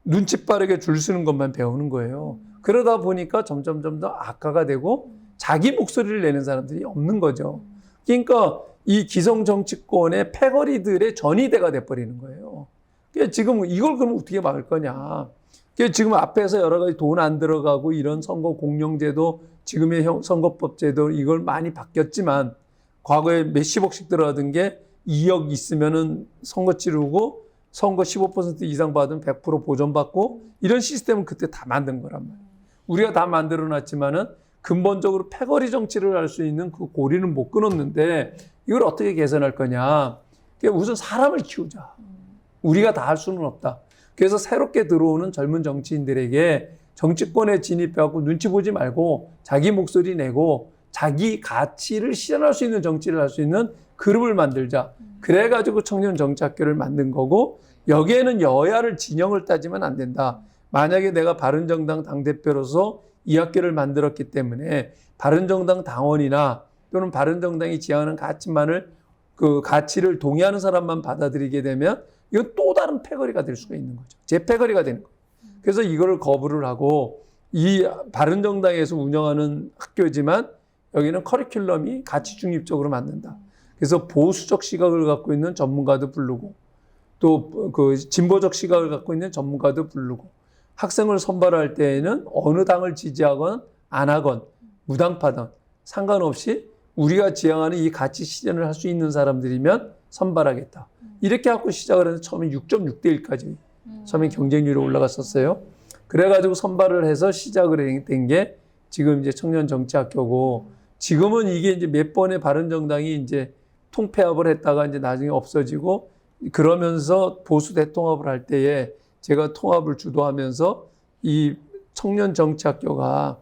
눈치 빠르게 줄 서는 것만 배우는 거예요. 그러다 보니까 점점 더 악화가 되고 자기 목소리를 내는 사람들이 없는 거죠. 그러니까 이 기성 정치권의 패거리들의 전이대가 돼버리는 거예요. 그러니까 지금 이걸 그럼 어떻게 막을 거냐. 그러니까 지금 앞에서 여러 가지 돈 안 들어가고 이런 선거 공영제도, 지금의 선거법제도 이걸 많이 바뀌었지만, 과거에 몇십억씩 들어가던 게 2억 있으면은 선거 치르고 선거 15% 이상 받으면 100% 보전받고, 이런 시스템은 그때 다 만든 거란 말이에요. 우리가 다 만들어 놨지만은 근본적으로 패거리 정치를 할 수 있는 그 고리는 못 끊었는데, 이걸 어떻게 개선할 거냐. 그러니까 우선 사람을 키우자. 우리가 다 할 수는 없다. 그래서 새롭게 들어오는 젊은 정치인들에게 정치권에 진입해갖고 눈치 보지 말고 자기 목소리 내고 자기 가치를 실현할 수 있는 정치를 할 수 있는 그룹을 만들자. 그래가지고 청년 정치학교를 만든 거고, 여기에는 여야를 진영을 따지면 안 된다. 만약에 내가 바른정당 당대표로서 이 학교를 만들었기 때문에 바른정당 당원이나 또는 바른정당이 지향하는 가치만을, 그 가치를 동의하는 사람만 받아들이게 되면 이건 또 다른 패거리가 될 수가 있는 거죠. 재패거리가 되는 거예요. 그래서 이거를 거부를 하고, 이 바른정당에서 운영하는 학교지만 여기는 커리큘럼이 가치 중립적으로 만든다. 그래서 보수적 시각을 갖고 있는 전문가도 부르고, 또 그 진보적 시각을 갖고 있는 전문가도 부르고, 학생을 선발할 때에는 어느 당을 지지하건 안 하건 무당파든 상관없이 우리가 지향하는 이 가치 실현을 할 수 있는 사람들이면 선발하겠다. 이렇게 하고 시작을 해서 처음에 6.6대 1까지 처음에 경쟁률이 올라갔었어요. 그래가지고 선발을 해서 시작을 된 게 지금 이제 청년정치학교고, 지금은 이게 이제 몇 번의 바른정당이 이제 통폐합을 했다가 이제 나중에 없어지고, 그러면서 보수 대통합을 할 때에 제가 통합을 주도하면서 이 청년정치학교가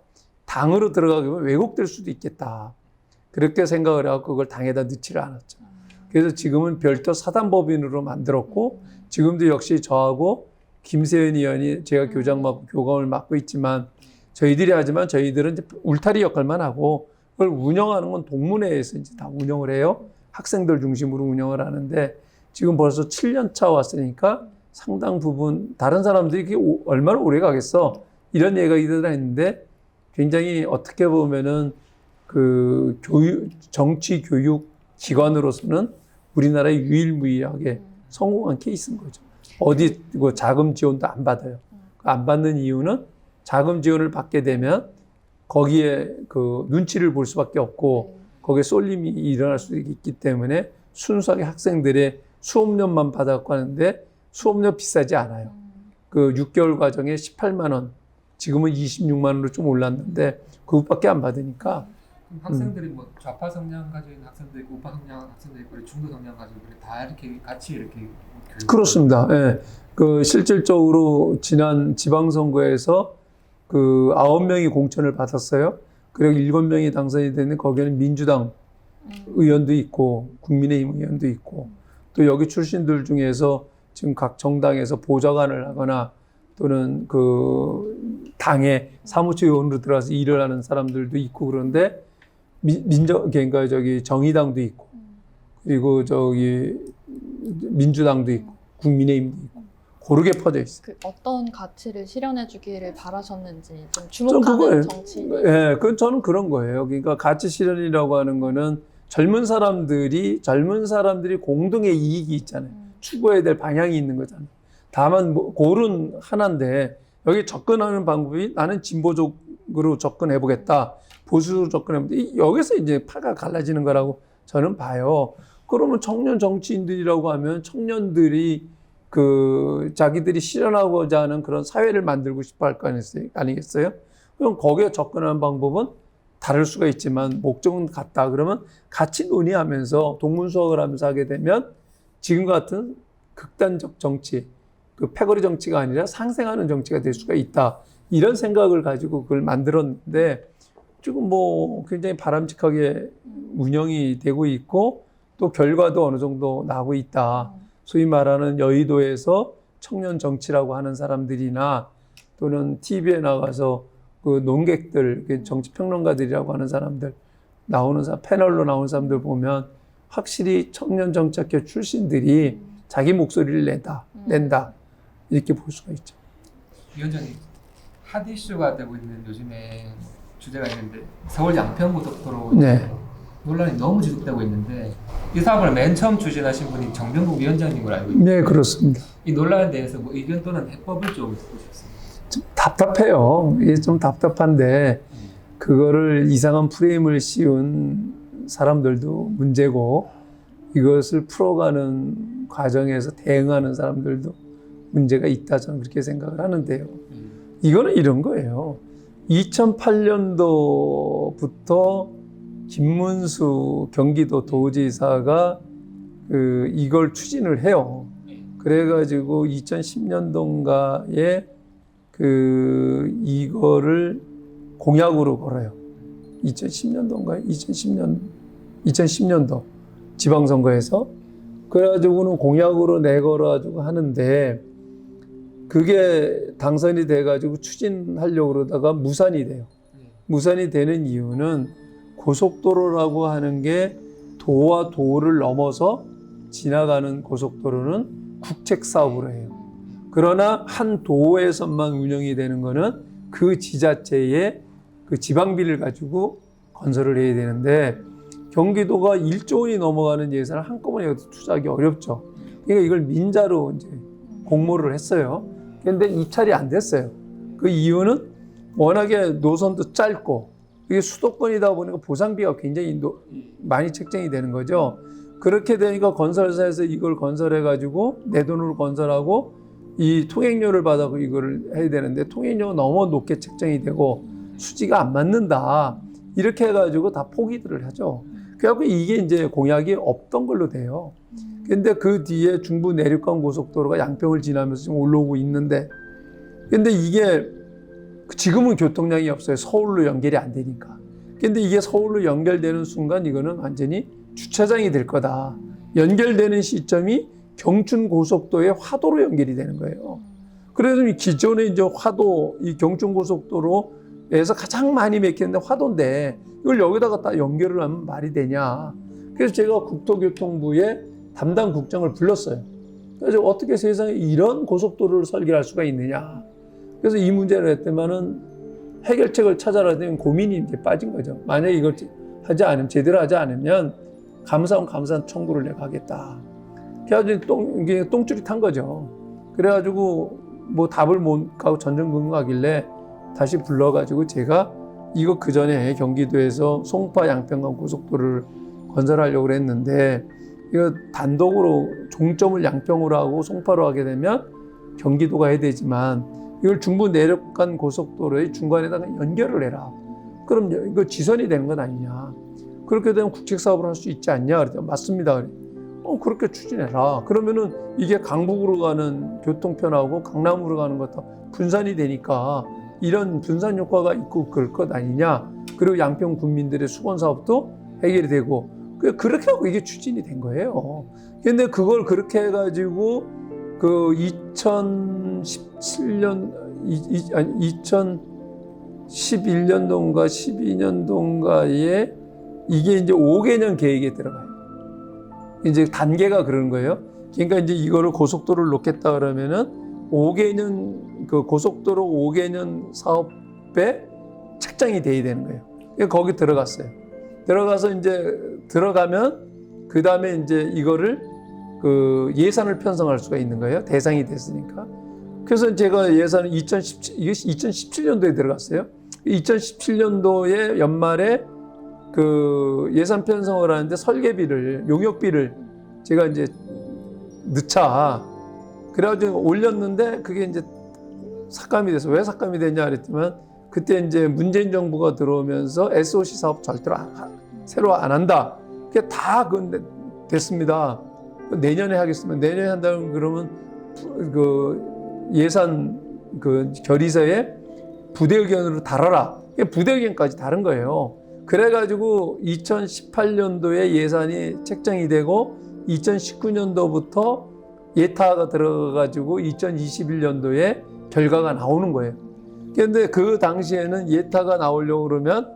당으로 들어가면 왜곡될 수도 있겠다. 그렇게 생각을 하고 그걸 당에다 넣지를 않았죠. 그래서 지금은 별도 사단법인으로 만들었고, 지금도 역시 저하고 김세현 의원이, 제가 교감을 맡고 있지만, 저희들이 하지만 저희들은 이제 울타리 역할만 하고, 그걸 운영하는 건 동문회에서 이제 다 운영을 해요. 학생들 중심으로 운영을 하는데 지금 벌써 7년 차 왔으니까 상당 부분 다른 사람들이 이게 얼마나 오래 가겠어 이런 얘기가 있는데 굉장히 어떻게 보면은 그 정치 교육 기관으로서는 우리나라의 유일무이하게 성공한 케이스인 거죠. 어디 그 자금 지원도 안 받아요. 안 받는 이유는 자금 지원을 받게 되면 거기에 그 눈치를 볼 수밖에 없고 거기에 쏠림이 일어날 수 있기 때문에 순수하게 학생들의 수업료만 받아갖고 하는데 수업료 비싸지 않아요. 그 6개월 과정에 18만 원, 지금은 26만 원으로 좀 올랐는데 그것밖에 안 받으니까 그럼 학생들이 뭐 좌파 성향 가지고 있는 학생도 있고 우파 성향 학생도 있고 중도 성향 가지고 다 이렇게 같이 이렇게 교육. 그렇습니다. 예. 그 실질적으로 지난 지방선거에서 그 9명이 공천을 받았어요. 그리고 7명이 당선이 됐는데 거기에는 민주당 의원도 있고 국민의힘 의원도 있고 또 여기 출신들 중에서 지금 각 정당에서 보좌관을 하거나 또는 그 당의 사무처 의원으로 들어와서 일을 하는 사람들도 있고 그런데 그러니까 저기 정의당도 있고 그리고 저기 민주당도 있고 국민의힘도 있고 고르게 퍼져 있어요. 그 어떤 가치를 실현해 주기를 바라셨는지 좀 전 주목하는 그거예요. 정치. 예, 그건 저는 그런 거예요. 그러니까 가치 실현이라고 하는 거는 젊은 사람들이 공동의 이익이 있잖아요. 추구해야 될 방향이 있는 거잖아요. 다만 뭐 골은 하나인데 여기 접근하는 방법이 나는 진보적으로 접근해 보겠다. 보수적으로 접근해 보겠다. 여기서 이제 파가 갈라지는 거라고 저는 봐요. 그러면 청년 정치인들이라고 하면 청년들이 그 자기들이 실현하고자 하는 그런 사회를 만들고 싶어 할 거 아니겠어요? 그럼 거기에 접근하는 방법은 다를 수가 있지만 목적은 같다. 그러면 같이 논의하면서 동문수학을 하면서 하게 되면 지금 같은 극단적 정치, 그 패거리 정치가 아니라 상생하는 정치가 될 수가 있다. 이런 생각을 가지고 그걸 만들었는데 지금 뭐 굉장히 바람직하게 운영이 되고 있고 또 결과도 어느 정도 나고 있다. 소위 말하는 여의도에서 청년 정치라고 하는 사람들이나 또는 TV에 나가서 그 논객들, 정치평론가들이라고 하는 사람들 패널로 나오는 사람들 보면 확실히 청년 정치학교 출신들이 자기 목소리를 낸다. 이렇게 볼 수가 있죠. 위원장님, 핫 이슈가 되고 있는 요즘에 주제가 있는데 서울 양평고속도로 네. 논란이 너무 지속되고 있는데 이 사업을 맨 처음 추진하신 분이 정병국 위원장님으로 알고 있습니다. 네, 그렇습니다. 이 논란에 대해서 뭐 의견 또는 해법을 좀 듣고 싶습니다. 좀 답답해요. 이게 좀 답답한데 그거를 이상한 프레임을 씌운 사람들도 문제고 이것을 풀어가는 과정에서 대응하는 사람들도 문제가 있다. 저는 그렇게 생각을 하는데요. 이거는 이런 거예요. 2008년도부터 김문수 경기도 도지사가 이걸 추진을 해요. 그래가지고 2010년도인가에 이거를 공약으로 걸어요. 2010년도인가요? 2010년도 지방선거에서. 그래가지고는 공약으로 내걸어가지고 하는데 그게 당선이 돼가지고 추진하려고 그러다가 무산이 돼요. 무산이 되는 이유는 고속도로라고 하는 게 도와 도를 넘어서 지나가는 고속도로는 국책사업으로 해요. 그러나 한 도에서만 운영이 되는 거는 그 지자체의 그 지방비를 가지고 건설을 해야 되는데 경기도가 1조 원이 넘어가는 예산을 한꺼번에 여기서 투자하기 어렵죠. 그러니까 이걸 민자로 이제 공모를 했어요. 그런데 입찰이 안 됐어요. 그 이유는 워낙에 노선도 짧고 이게 수도권이다 보니까 보상비가 굉장히 많이 책정이 되는 거죠. 그렇게 되니까 건설사에서 이걸 건설해가지고 내 돈으로 건설하고 이 통행료를 받아서 이거를 해야 되는데 통행료가 너무 높게 책정이 되고 수지가 안 맞는다. 이렇게 해가지고 다 포기들을 하죠. 그래갖고 이게 이제 공약이 없던 걸로 돼요. 근데 그 뒤에 중부 내륙간 고속도로가 양평을 지나면서 지금 올라오고 있는데 근데 이게 지금은 교통량이 없어요. 서울로 연결이 안 되니까. 근데 이게 서울로 연결되는 순간 이거는 완전히 주차장이 될 거다. 연결되는 시점이 경춘 고속도의 화도로 연결이 되는 거예요. 그래서 기존에 이제 화도, 이 경춘 고속도로에 에서 가장 많이 맥히는데 화도인데 이걸 여기다가 딱 연결을 하면 말이 되냐. 그래서 제가 국토교통부에 담당 국장을 불렀어요. 그래서 어떻게 세상에 이런 고속도로를 설계할 수가 있느냐. 그래서 이 문제를 했더만은 해결책을 찾아라 했더니 고민이 이제 빠진 거죠. 만약에 이걸 하지 않으면, 제대로 하지 않으면 감사원 청구를 내가 하겠다. 그래가지고 이게 똥줄이 탄 거죠. 그래가지고 뭐 답을 못 가고 전전긍긍하길래 다시 불러가지고 제가 이거 그 전에 경기도에서 송파 양평간 고속도로를 건설하려고 했는데 이거 단독으로 종점을 양평으로 하고 송파로 하게 되면 경기도가 해야 되지만 이걸 중부 내륙간 고속도로의 중간에다가 연결을 해라. 그럼 이거 지선이 되는 건 아니냐. 그렇게 되면 국책사업을 할 수 있지 않냐. 그랬더니 맞습니다. 그렇게 추진해라. 그러면은 이게 강북으로 가는 교통편하고 강남으로 가는 것도 분산이 되니까 이런 분산 효과가 있고 그럴 것 아니냐. 그리고 양평 군민들의 수건 사업도 해결이 되고 그렇게 하고 이게 추진이 된 거예요. 근데 그걸 그렇게 해가지고 그 2011년도인가 12년도인가에 이게 이제 5개년 계획에 들어가요. 이제 단계가 그런 거예요. 그러니까 이제 이거를 고속도로를 놓겠다 그러면은 5개년 그 고속도로 5개년 사업에 책정이 돼야 되는 거예요. 그러니까 거기 들어갔어요. 들어가서 이제 들어가면 그 다음에 이제 이거를 그 예산을 편성할 수가 있는 거예요. 대상이 됐으니까. 그래서 제가 예산을 2017년도에 들어갔어요. 2017년도에 연말에 그 예산 편성을 하는데 설계비를, 용역비를 제가 이제 넣자. 그래가지고 올렸는데 그게 이제 삭감이 돼서 왜 삭감이 됐냐 그랬더니 그때 이제 문재인 정부가 들어오면서 SOC 사업 절대로 새로 안 한다. 그게 다 됐습니다. 내년에 하겠습니다. 내년에 한다면 그러면 그 예산 그 결의서에 부대 의견으로 달아라. 부대 의견까지 다른 거예요. 그래가지고 2018년도에 예산이 책정이 되고 2019년도부터 예타가 들어가가지고 2021년도에 결과가 나오는 거예요. 그런데 그 당시에는 예타가 나오려고 그러면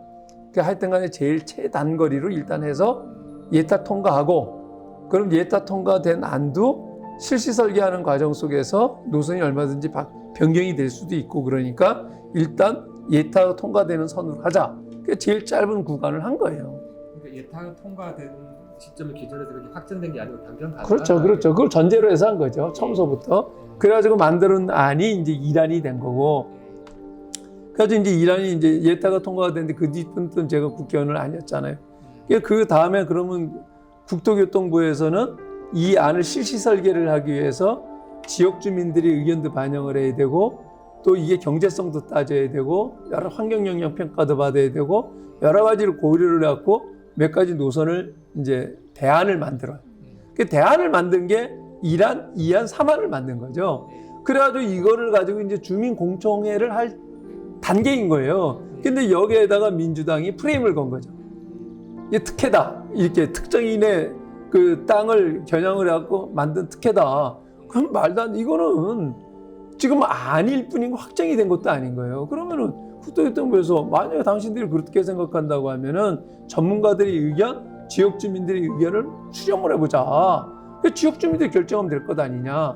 하여튼 간에 제일 최단거리로 일단 해서 예타 통과하고 그럼 예타 통과된 안도 실시 설계하는 과정 속에서 노선이 얼마든지 변경이 될 수도 있고 그러니까 일단 예타 통과되는 선으로 하자. 제일 짧은 구간을 한 거예요. 그러니까 예타 통과된 시점을 기준으로 그렇게 확정된 게 아니고 변경 가능하다. 그렇죠. 그걸 전제로 해서 한 거죠. 처음서부터. 그래가지고 만드는 안이 이제 1안이 된 거고. 그래가지고 이제 1안이 이제 예타가 통과가 됐는데 그 뒤부터는 제가 국회의원을 아니었잖아요. 그 다음에 그러면 국토교통부에서는 이 안을 실시 설계를 하기 위해서 지역 주민들의 의견도 반영을 해야 되고 또 이게 경제성도 따져야 되고 여러 환경 영향 평가도 받아야 되고 여러 가지를 고려를 해갖고 몇 가지 노선을 이제 대안을 만들어요. 그 대안을 만든 게 1안, 2안, 3안을 만든 거죠. 그래가지고 이거를 가지고 이제 주민 공청회를 할 단계인 거예요. 근데 여기에다가 민주당이 프레임을 건 거죠. 이게 특혜다. 이렇게 특정인의 그 땅을 겨냥을 해갖고 만든 특혜다. 그럼 말도 안 돼. 이거는 지금 아닐 뿐이고 확정이 된 것도 아닌 거예요. 그러면은 국토교통부에서 만약에 당신들이 그렇게 생각한다고 하면은 전문가들의 의견, 지역 주민들의 의견을 수렴을 해보자. 지역 주민들이 결정하면 될 것 아니냐.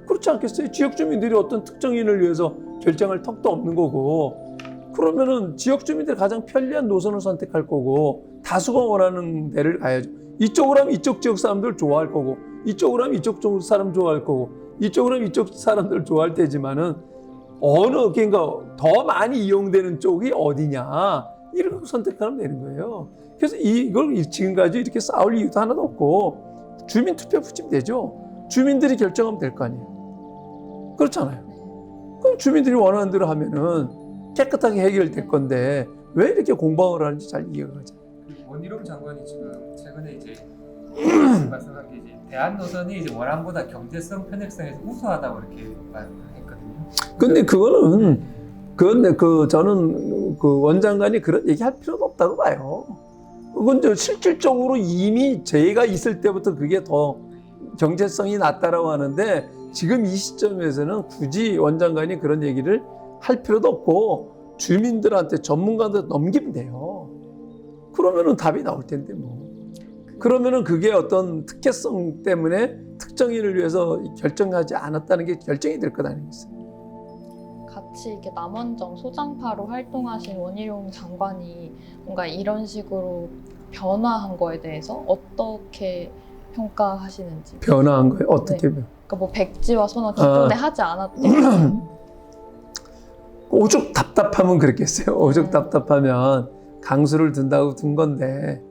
그렇지 않겠어요? 지역 주민들이 어떤 특정인을 위해서 결정할 턱도 없는 거고 그러면은 지역 주민들이 가장 편리한 노선을 선택할 거고 다수가 원하는 데를 가야죠. 이쪽으로 하면 이쪽 지역 사람들 좋아할 거고 이쪽으로 하면 이쪽 사람 좋아할 거고 이쪽으로 하면 이쪽 사람들 좋아할 테지만은 그러니까 더 많이 이용되는 쪽이 어디냐 이렇게 선택하면 되는 거예요. 그래서 이걸 지금까지 이렇게 싸울 이유도 하나도 없고 주민 투표 붙이면 되죠. 주민들이 결정하면 될 거 아니에요. 그렇잖아요. 그럼 주민들이 원하는 대로 하면은 깨끗하게 해결될 건데 왜 이렇게 공방을 하는지 잘 이해가 가죠. 원희룡 장관이 지금 최근에 이제 말씀한 게 이제 대안 노선이 이제 원안보다 경제성, 편익성에서 우수하다고 이렇게 말했거든요. 근데 저는 그 원장관이 그런 얘기할 필요도 없다고 봐요. 그건 실질적으로 이미 제가 있을 때부터 그게 더 경제성이 낮다라고 하는데 지금 이 시점에서는 굳이 원장관이 그런 얘기를 할 필요도 없고 주민들한테 전문가한테 넘기면 돼요. 그러면은 답이 나올 텐데 뭐. 그러면은 그게 어떤 특혜성 때문에 특정인을 위해서 결정하지 않았다는 게 결정이 될 것 아니겠어요? 같이 이렇게 남원정 소장파로 활동하신 원희룡 장관이 뭔가 이런 식으로 변화한 거에 대해서 어떻게 평가하시는지. 변화한 거예요? 어떻게? 네. 그러니까 뭐 백지화 선언 기존에 하지 않았대. 오죽 답답하면 그랬겠어요. 오죽 답답하면 강수를 둔다고 둔 건데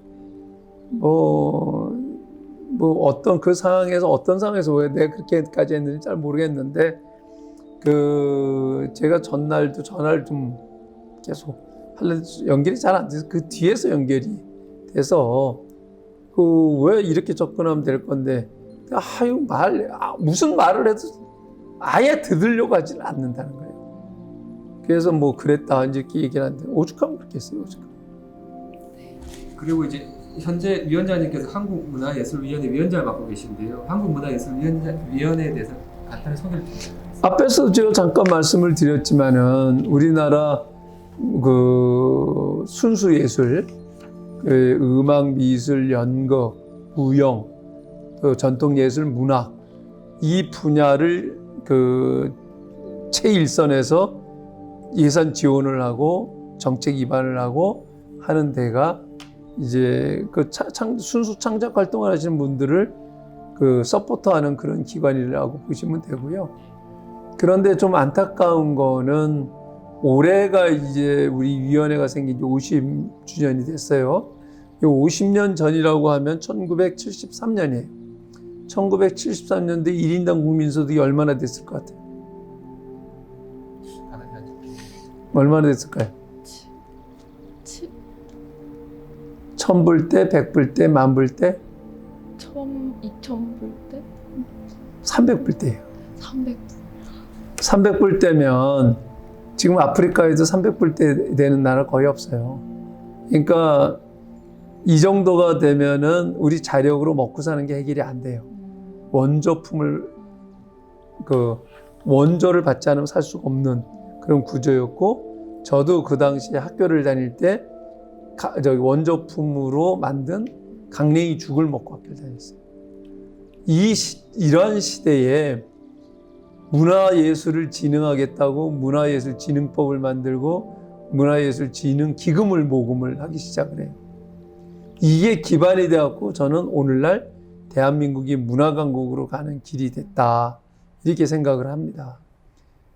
뭐 어떤 그 상황에서 어떤 상황에서 왜 내가 그렇게까지 했는지 잘 모르겠는데 제가 전날 좀 계속 연결이 잘 안 돼서 그 뒤에서 연결이 돼서 왜 이렇게 접근하면 될 건데 무슨 말을 해도 아예 들으려고 하지는 않는다는 거예요. 그래서 뭐 그랬다 이렇게 얘기를 하는데 오죽하면 그렇겠어요. 오죽하면. 그리고 이제 현재 위원장님께서 한국문화예술위원회 위원장을 맡고 계신데요. 한국문화예술위원회에 대해서 간단히 소개를 드리겠습니다. 앞에서 제가 잠깐 말씀을 드렸지만은 우리나라 그 순수예술, 음악, 미술, 연극, 무용, 또 전통예술, 문학 이 분야를 최일선에서 예산 지원을 하고 정책 입안을 하고 하는 데가 이제 순수 창작 활동을 하시는 분들을 서포터하는 그런 기관이라고 보시면 되고요. 그런데 좀 안타까운 거는 올해가 이제 우리 위원회가 생긴 지 50주년이 됐어요. 50년 전이라고 하면 1973년이에요. 1973년도에 1인당 국민소득이 얼마나 됐을 것 같아요? 얼마나 됐을까요? 1000불 때, 100불 때, 10,000불 때? 2,000불 때? 300불 때예요. 300불. 300불 때면 지금 아프리카에도 300불 때 되는 나라 거의 없어요. 그러니까 이 정도가 되면은 우리 자력으로 먹고 사는 게 해결이 안 돼요. 원조를 받지 않으면 살 수가 없는 그런 구조였고, 저도 그 당시에 학교를 다닐 때 원조품으로 만든 강냉이 죽을 먹고 학교를 다녔어요. 이런 시대에 문화예술을 진흥하겠다고 문화예술진흥법을 만들고 문화예술진흥기금을 모금을 하기 시작을 해요. 이게 기반이 되었고 저는 오늘날 대한민국이 문화강국으로 가는 길이 됐다 이렇게 생각을 합니다.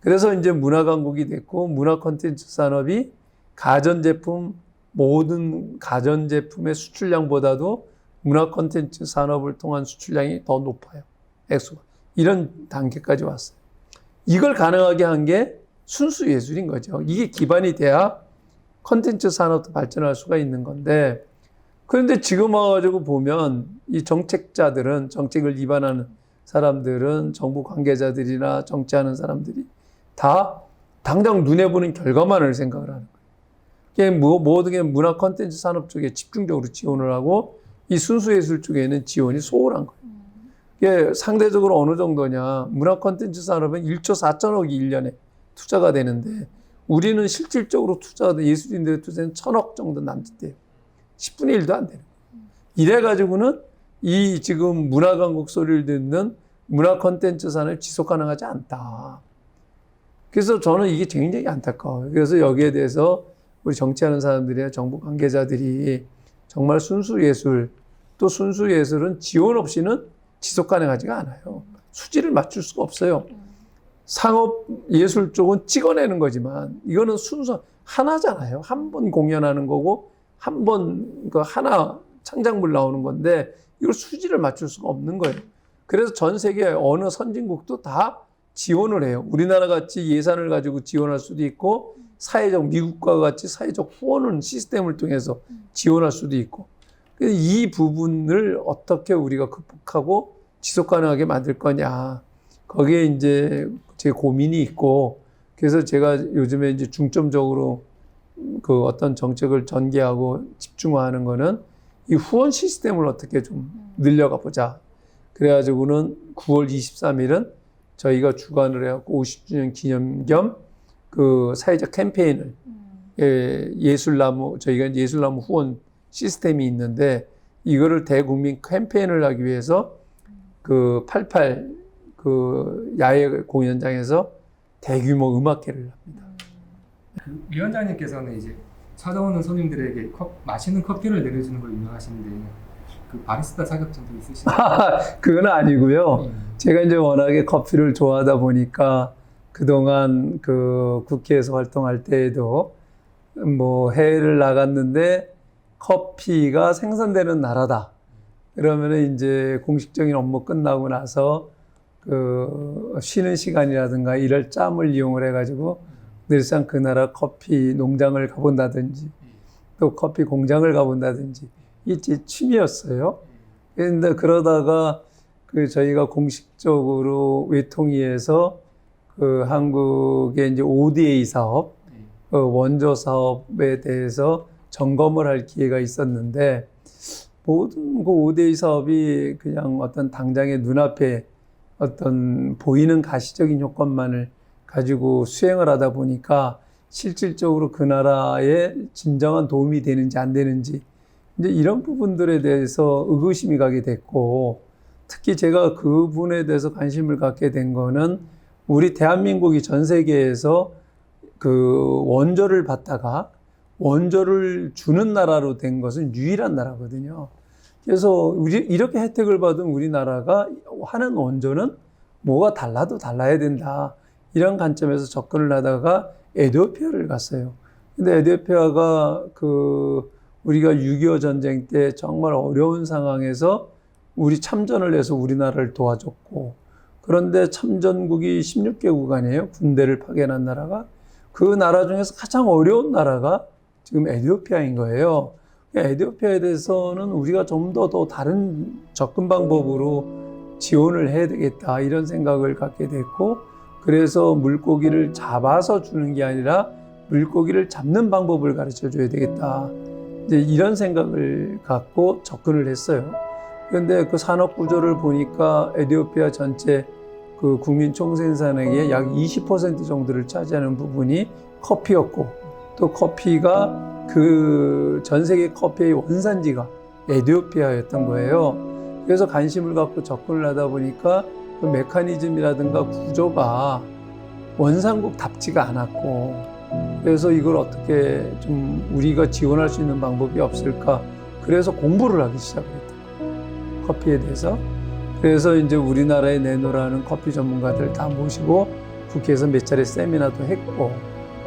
그래서 이제 문화강국이 됐고 문화 콘텐츠 산업이 가전제품 모든 가전제품의 수출량보다도 문화 콘텐츠 산업을 통한 수출량이 더 높아요. 액수가. 이런 단계까지 왔어요. 이걸 가능하게 한 게 순수 예술인 거죠. 이게 기반이 돼야 콘텐츠 산업도 발전할 수가 있는 건데, 그런데 지금 와가지고 보면 이 정책자들은, 정책을 위반하는 사람들은, 정부 관계자들이나 정치하는 사람들이 다 당장 눈에 보는 결과만을 생각을 하는 거예요. 모든 게 문화 콘텐츠 산업 쪽에 집중적으로 지원을 하고 이 순수 예술 쪽에는 지원이 소홀한 거예요. 이게 상대적으로 어느 정도냐. 문화 콘텐츠 산업은 1조 4천억이 1년에 투자가 되는데 우리는 실질적으로 예술인들의 투자는 1,000억 정도 남짓돼요. 10분의 1도 안 되는 거예요. 이래가지고는 이 지금 문화강국 소리를 듣는 문화 콘텐츠 산업이 지속 가능하지 않다. 그래서 저는 이게 굉장히 안타까워요. 그래서 여기에 대해서 우리 정치하는 사람들이나 정부 관계자들이 정말 순수예술, 또 순수예술은 지원 없이는 지속 가능하지가 않아요. 수지를 맞출 수가 없어요. 상업예술 쪽은 찍어내는 거지만 이거는 순수 하나잖아요. 한 번 공연하는 거고 한 번 하나 창작물 나오는 건데 이걸 수지를 맞출 수가 없는 거예요. 그래서 전 세계 어느 선진국도 다 지원을 해요. 우리나라 같이 예산을 가지고 지원할 수도 있고 미국과 같이 사회적 후원 시스템을 통해서 지원할 수도 있고, 이 부분을 어떻게 우리가 극복하고 지속 가능하게 만들 거냐. 거기에 이제 제 고민이 있고, 그래서 제가 요즘에 이제 중점적으로 어떤 정책을 전개하고 집중화하는 거는 이 후원 시스템을 어떻게 좀 늘려가 보자. 그래가지고는 9월 23일은 저희가 주관을 해갖고 50주년 기념 겸 사회적 캠페인을 예술나무, 저희가 예술나무 후원 시스템이 있는데 이거를 대국민 캠페인을 하기 위해서 그 88 그 야외 공연장에서 대규모 음악회를 합니다. 그 위원장님께서는 이제 찾아오는 손님들에게 맛있는 커피를 내려주는 걸 유명하신데 그 바리스타 자격증도 있으신가요? 그건 아니고요. 제가 이제 워낙에 커피를 좋아하다 보니까 그동안 그 국회에서 활동할 때에도 뭐 해외를 나갔는데 커피가 생산되는 나라다. 그러면은 이제 공식적인 업무 끝나고 나서 그 쉬는 시간이라든가 이럴 짬을 이용을 해가지고 늘상 그 나라 커피 농장을 가본다든지 또 커피 공장을 가본다든지 이게 제 취미였어요. 그런데 그러다가 그 저희가 공식적으로 외통위에서 그 한국의 이제 ODA 사업, 그 원조 사업에 대해서 점검을 할 기회가 있었는데 모든 그 ODA 사업이 그냥 어떤 당장의 눈앞에 어떤 보이는 가시적인 효과만을 가지고 수행을 하다 보니까 실질적으로 그 나라에 진정한 도움이 되는지 안 되는지 이제 이런 부분들에 대해서 의구심이 가게 됐고 특히 제가 그 부분에 대해서 관심을 갖게 된 거는 우리 대한민국이 전 세계에서 그 원조를 받다가 원조를 주는 나라로 된 것은 유일한 나라거든요. 그래서 이렇게 혜택을 받은 우리나라가 하는 원조는 뭐가 달라도 달라야 된다. 이런 관점에서 접근을 하다가 에티오피아를 갔어요. 근데 에티오피아가 그 우리가 6.25 전쟁 때 정말 어려운 상황에서 우리 참전을 해서 우리나라를 도와줬고 그런데 참전국이 16개국 아니에요? 군대를 파견한 나라가. 그 나라 중에서 가장 어려운 나라가 지금 에티오피아인 거예요. 에티오피아에 대해서는 우리가 좀 더 다른 접근 방법으로 지원을 해야 되겠다 이런 생각을 갖게 됐고 그래서 물고기를 잡아서 주는 게 아니라 물고기를 잡는 방법을 가르쳐 줘야 되겠다. 이제 이런 생각을 갖고 접근을 했어요. 그런데 그 산업 구조를 보니까 에티오피아 전체 그 국민 총생산액의 약 20% 정도를 차지하는 부분이 커피였고 또 커피가 그 전 세계 커피의 원산지가 에티오피아였던 거예요. 그래서 관심을 갖고 접근을 하다 보니까 그 메커니즘이라든가 구조가 원산국답지가 않았고 그래서 이걸 어떻게 좀 우리가 지원할 수 있는 방법이 없을까 그래서 공부를 하기 시작했던 거예요. 커피에 대해서. 그래서 이제 우리나라에 내놓으라는 커피 전문가들 다 모시고 국회에서 몇 차례 세미나도 했고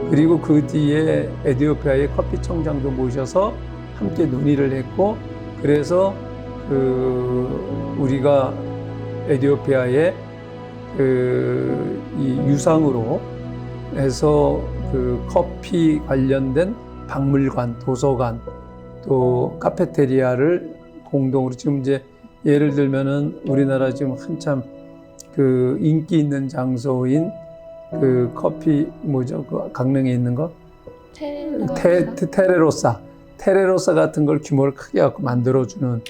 그리고 그 뒤에 에티오피아의 커피 청장도 모셔서 함께 논의를 했고 그래서 그 우리가 에티오피아의 그 이 유상으로 해서 그 커피 관련된 박물관, 도서관 또 카페테리아를 공동으로 지금 이제 예를 들면은 우리나라 지금 한참 그 인기 있는 장소인 그 커피 뭐죠? 그 강릉에 있는 거? 테레로사 같은 걸 규모를 크게 갖고 만들어주는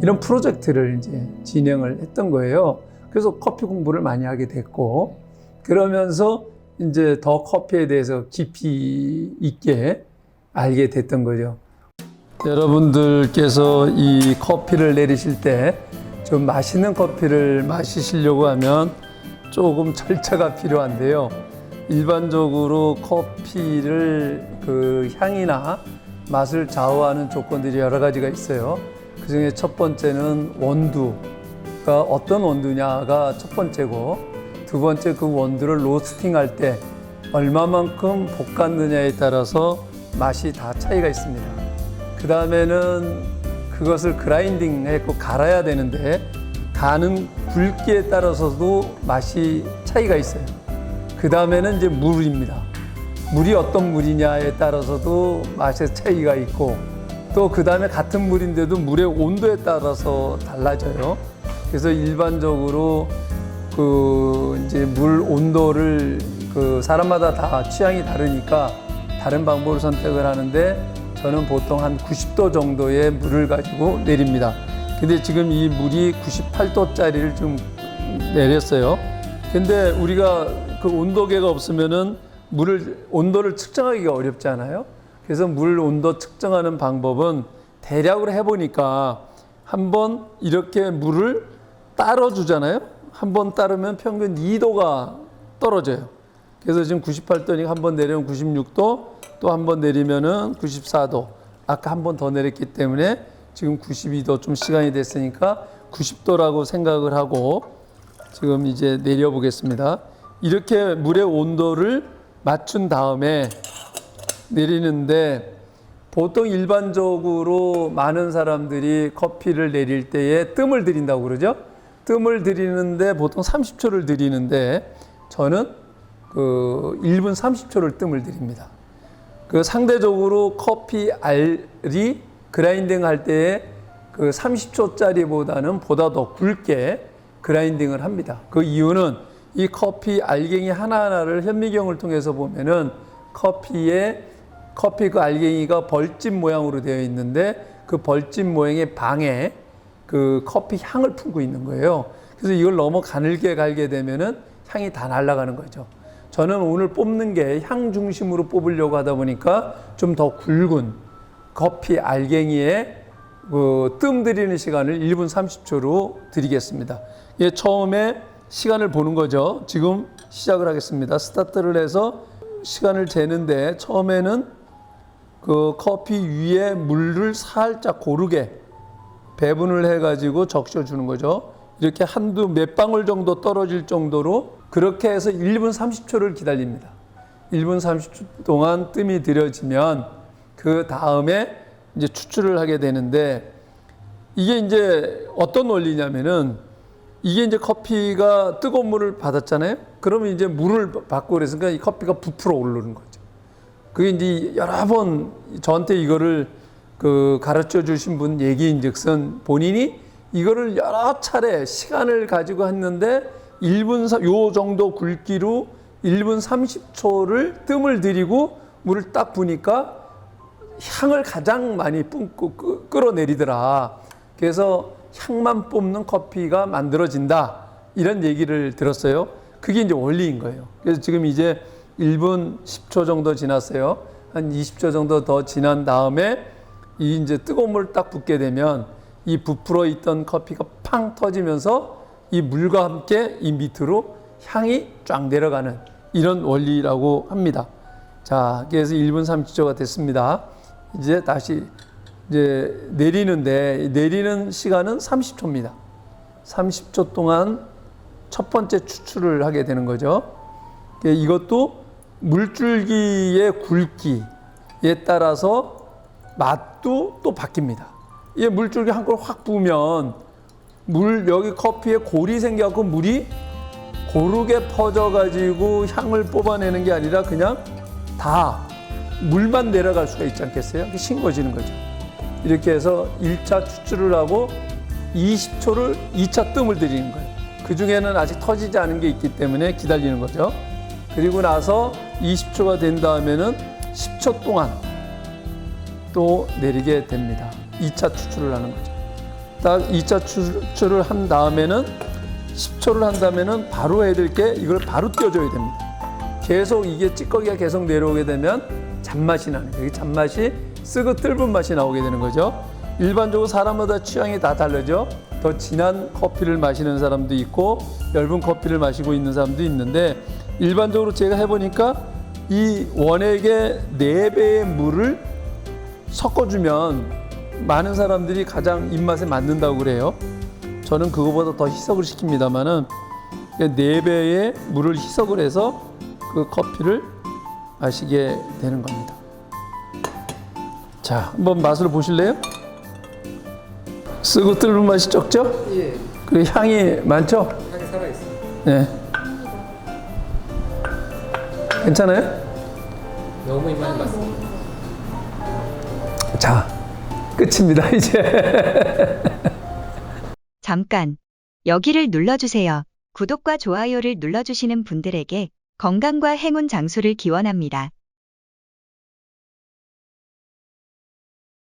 이런 프로젝트를 이제 진행을 했던 거예요. 그래서 커피 공부를 많이 하게 됐고 그러면서 이제 더 커피에 대해서 깊이 있게 알게 됐던 거죠. 여러분들께서 이 커피를 내리실 때 좀 맛있는 커피를 마시려고 하면 조금 절차가 필요한데요. 일반적으로 커피를 그 향이나 맛을 좌우하는 조건들이 여러 가지가 있어요. 그 중에 첫 번째는 원두가 어떤 원두냐가 첫 번째고 두 번째 그 원두를 로스팅 할 때 얼마만큼 볶았느냐에 따라서 맛이 다 차이가 있습니다. 그 다음에는 그것을 그라인딩 해서 갈아야 되는데 가는 굵기에 따라서도 맛이 차이가 있어요. 그 다음에는 이제 물입니다. 물이 어떤 물이냐에 따라서도 맛의 차이가 있고 또 그 다음에 같은 물인데도 물의 온도에 따라서 달라져요. 그래서 일반적으로 그 이제 물 온도를 그 사람마다 다 취향이 다르니까 다른 방법을 선택을 하는데 저는 보통 한 90도 정도의 물을 가지고 내립니다. 근데 지금 이 물이 98도짜리를 좀 내렸어요. 근데 우리가 그 온도계가 없으면은 온도를 측정하기가 어렵잖아요. 그래서 물 온도 측정하는 방법은 대략으로 해보니까 한번 이렇게 물을 따로 주잖아요. 한번 따르면 평균 2도가 떨어져요. 그래서 지금 98도니까 한 번 내리면 96도, 또 한 번 내리면은 94도. 아까 한 번 더 내렸기 때문에 지금 92도 좀 시간이 됐으니까 90도라고 생각을 하고 지금 이제 내려보겠습니다. 이렇게 물의 온도를 맞춘 다음에 내리는데 보통 일반적으로 많은 사람들이 커피를 내릴 때에 뜸을 들인다고 그러죠. 뜸을 들이는데 보통 30초를 들이는데 저는 그 1분 30초를 뜸을 들입니다. 그 상대적으로 커피 알이 그라인딩 할 때에 그 30초짜리보다는 보다 더 굵게 그라인딩을 합니다. 그 이유는 이 커피 알갱이 하나하나를 현미경을 통해서 보면은 커피 그 알갱이가 벌집 모양으로 되어 있는데 그 벌집 모양의 방에 그 커피 향을 품고 있는 거예요. 그래서 이걸 너무 가늘게 갈게 되면은 향이 다 날아가는 거죠. 저는 오늘 뽑는 게 향 중심으로 뽑으려고 하다 보니까 좀 더 굵은 커피 알갱이에 그 뜸 들이는 시간을 1분 30초로 드리겠습니다. 예, 처음에 시간을 보는 거죠. 지금 시작을 하겠습니다. 스타트를 해서 시간을 재는데 처음에는 그 커피 위에 물을 살짝 고르게 배분을 해가지고 적셔주는 거죠. 이렇게 한두 몇 방울 정도 떨어질 정도로 그렇게 해서 1분 30초를 기다립니다. 1분 30초 동안 뜸이 들여지면 그 다음에 이제 추출을 하게 되는데 이게 이제 어떤 원리냐면은 이게 이제 커피가 뜨거운 물을 받았잖아요. 그러면 이제 물을 받고 그랬으니까 이 커피가 부풀어 오르는 거죠. 그게 이제 여러 번 저한테 이거를 그 가르쳐 주신 분 얘기인즉슨 본인이 이거를 여러 차례 시간을 가지고 했는데 1분 요 정도 굵기로 1분 30초를 뜸을 들이고 물을 딱 부니까 향을 가장 많이 뿜고 끌어내리더라. 그래서 향만 뽑는 커피가 만들어진다. 이런 얘기를 들었어요. 그게 이제 원리인 거예요. 그래서 지금 이제 1분 10초 정도 지났어요. 한 20초 정도 더 지난 다음에 이 이제 뜨거운 물을 딱 붓게 되면 이 부풀어 있던 커피가 팡 터지면서 이 물과 함께 이 밑으로 향이 쫙 내려가는 이런 원리라고 합니다. 자, 그래서 1분 30초가 됐습니다. 이제 다시 이제 내리는 시간은 30초입니다. 30초 동안 첫 번째 추출을 하게 되는 거죠. 이것도 물줄기의 굵기에 따라서 맛도 또 바뀝니다. 이 물줄기 한 걸 확 부으면 여기 커피에 골이 생겨갖고 물이 고르게 퍼져가지고 향을 뽑아내는 게 아니라 그냥 다 물만 내려갈 수가 있지 않겠어요? 싱거워지는 거죠. 이렇게 해서 1차 추출을 하고 20초를 2차 뜸을 들이는 거예요. 그 중에는 아직 터지지 않은 게 있기 때문에 기다리는 거죠. 그리고 나서 20초가 된 다음에는 10초 동안 또 내리게 됩니다. 2차 추출을 하는 거죠. 딱 2차 추출을 한 다음에는 10초를 한다면은 바로 해야 될 게 이걸 바로 띄워줘야 됩니다. 계속 이게 찌꺼기가 계속 내려오게 되면 잔맛이 나는 거예요. 잔맛이 쓰고 뜰분 맛이 나오게 되는 거죠. 일반적으로 사람마다 취향이 다 다르죠. 더 진한 커피를 마시는 사람도 있고 엷은 커피를 마시고 있는 사람도 있는데 일반적으로 제가 해보니까 이 원액의 4배의 물을 섞어주면 많은 사람들이 가장 입맛에 맞는다고 그래요. 저는 그거보다 더 희석을 시킵니다만은 4배의 물을 희석을 해서 그 커피를 마시게 되는 겁니다. 자, 한번 맛을 보실래요? 쓰고 뜰분 맛이 적죠? 예. 그리고 향이 많죠? 향이 살아있어요. 네. 괜찮아요? 너무 입맛에 맞습니다. 자, 끝입니다, 이제. 잠깐, 여기를 눌러주세요. 구독과 좋아요를 눌러주시는 분들에게 건강과 행운 장수를 기원합니다.